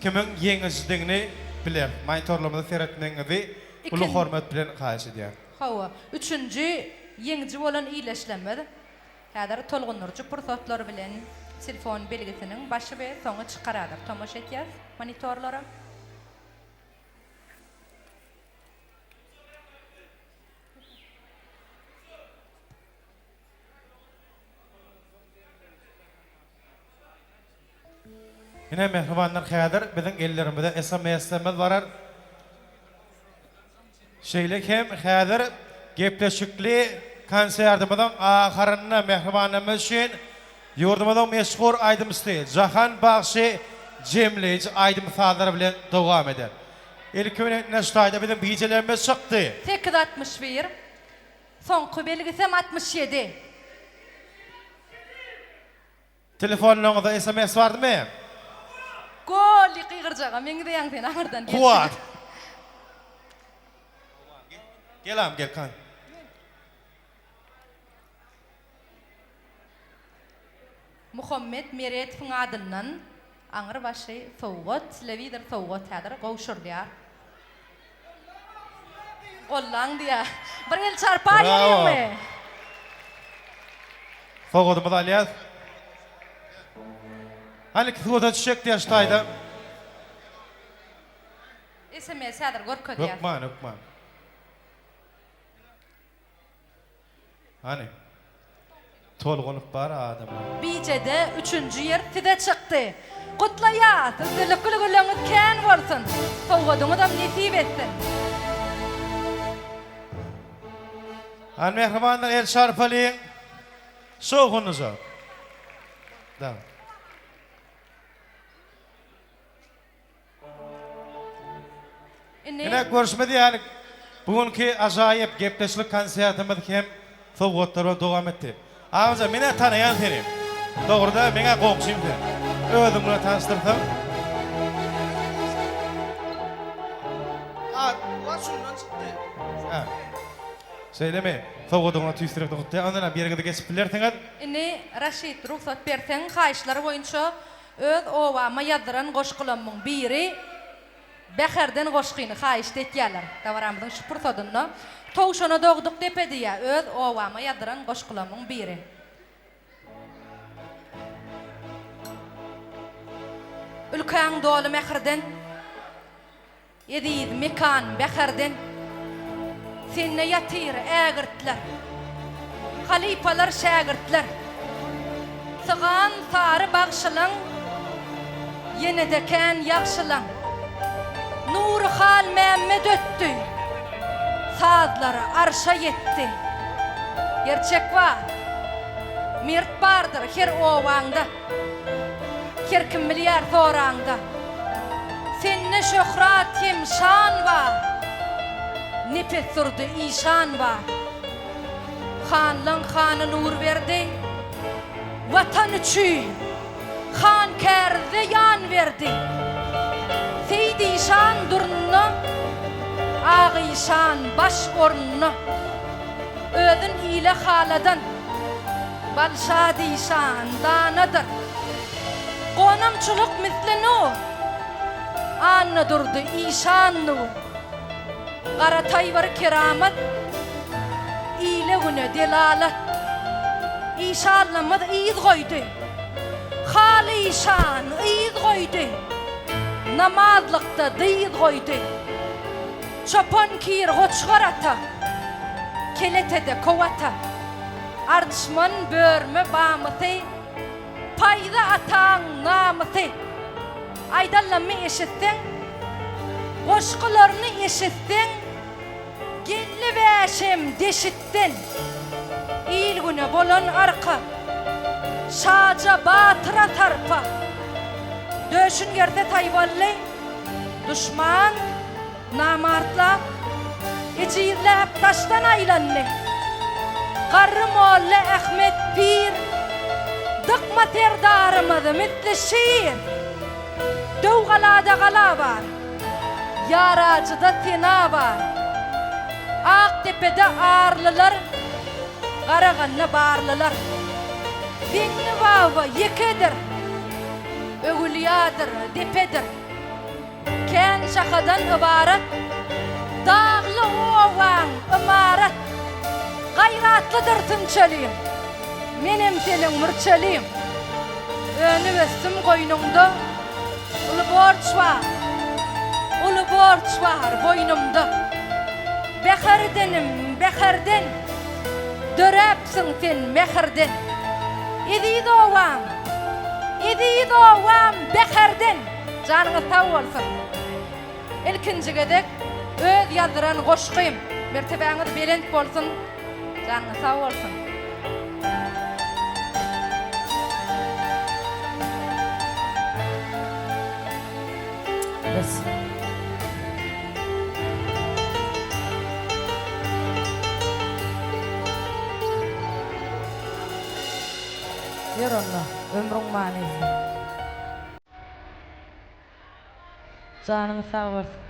A: kimin yengizdiğini bilir. Monitörlerimizi seyretmenizi ulu hürmet bilen kaç ediyor.
B: Hawa. Üçüncü yenici olan iyileşlemedi. Häzir tolgunurcu pursatlar bilen telefon belgisinin başı ve sonu çıkaradır. Tomoş etýäs monitorlara.
A: Yine mehribanlar häzir bizim ellerimizde SMS'lerimiz var. Şeylik hem häzir gepleşikli konsertimizin ahirine mehribanlarımız için yurdumuzun meşhur aydımçı Cahan Bağışı Cemleyici aydımsalları bilen devam eder. İlk günü neştayda bizim biyecelerimiz çıktı.
B: 861. Sonku belgisem 67.
A: Telefonlarınızda SMS vardı mı?
B: Gol yıkırcağa. Meňi de ýaňsyn ahyrdan.
A: Kuat. Gel am gel kan.
B: Muhammed Meretowň adyndan aňyr başy Sowgat, Lewider Sowgat häzir gowşurýar. Gollan diýä. Bir el çarpar
A: Bravo.
B: ýerime.
A: Fogadımız aliyaz. Hani ki suda çiçek diye ştayda.
B: SMS häzir görkezýär.
A: Ökman ökman. Hani? Tolgunup bar adamlar.
B: Bijede 3-nji yer size çykdy. Gutlaýar. Sizlikli gülleňiz kän bolsun. Sowgadyňyz hem nesip etsin.
A: Hani mehribanlar el şarpalyň. Soğunuza. Da. Yine görüşmedi yani. Bugünkü acayip gepleşlik konsertimiz hem soğutlara devam etti. Ağzı mene tanıyan seni. Doğruda mene komşuyum seni. Özümle tanıştırsam. Şundan çıktı. Söyleme. Soğutuna tüystürüp dokuttu. Ondan bir yere geçip bilersen.
B: Ini Raşid ruhsat bersen haýyşlar boýunça öz owama ýazdyran goşgulamyň biri Beherden goşgyny haýyş etýärler. Dawaramyzyň şu pursadyna towşana dogduk dep edýär. Öz owama ýazdyran goşgulamyň biri. Ülkän doly meherden Yediğid mekan beherden Senne yatyr ägirtler Halipalar şägirtler Sygan sary bagşylaň Ýene-de kän ýagşylaň Nur hal Mehmet öttü Sazlary arşa ýetdi Gerçek var Mert bardır her owanda. Her kim milyar zoranda. Senne şöhrat hem şan var. Nefes sürdü işan var. Hanlan hana nur verdi. Vatan üçün. Han kerde yan verdi. Seydi işan durnu. Ağı işan baş ornu. Ödün ile haladan. Balşadi işan danadır. Konamçılık misli nur. Anna durdu işan nur. Qaratay var keramet. İle güne delalet. İşanlamad iyid koydu. Hali işan iyid koydu. Namazlıkta dıyid koydu. Çapon kir hoçgarata. Keletede kovata. Ardışman börme bağmıtı. Payda atan namıtı. Aydallama eşittin. Koşkularını eşittin. Gelli veşem deşittin. İyil güne bolan arka. Şaca batıra tarpa. Döşün gerde tayvalli. Düşman namartla. İçiyizle hep taştan aylanlı. Karım oğlu Ahmet Pir. Dıkma terdarımadı mitli şiir. Dövgalada gala var. Yaracıda tina var. Aktepe'de ağırlılar. Karaganna bağırlılar. Dinli vava yekedir. Ögülyadır, depedir. Ken şakadan ibaret. Dağlı ovan imaret. Gayratlıdır tümçeliyim. Menem senin mürçeliyim. Önü vestim koynumda. Ulu borç var. Ulu borç var boynumda. Beherdenim, beherden. Dörepsin sen meherden. İdi doğam. İdi doğam beherden. Canını sağ olsun. İlkinci gedek öz yazdıran koşkuyum. Mertebeğiniz belent bolsun. Canını sağ olsun.
D: Bes. Yer Allah, ömrün manisi. Canın sağ olsun.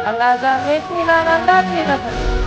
D: Allah zahmetini anlatmayın.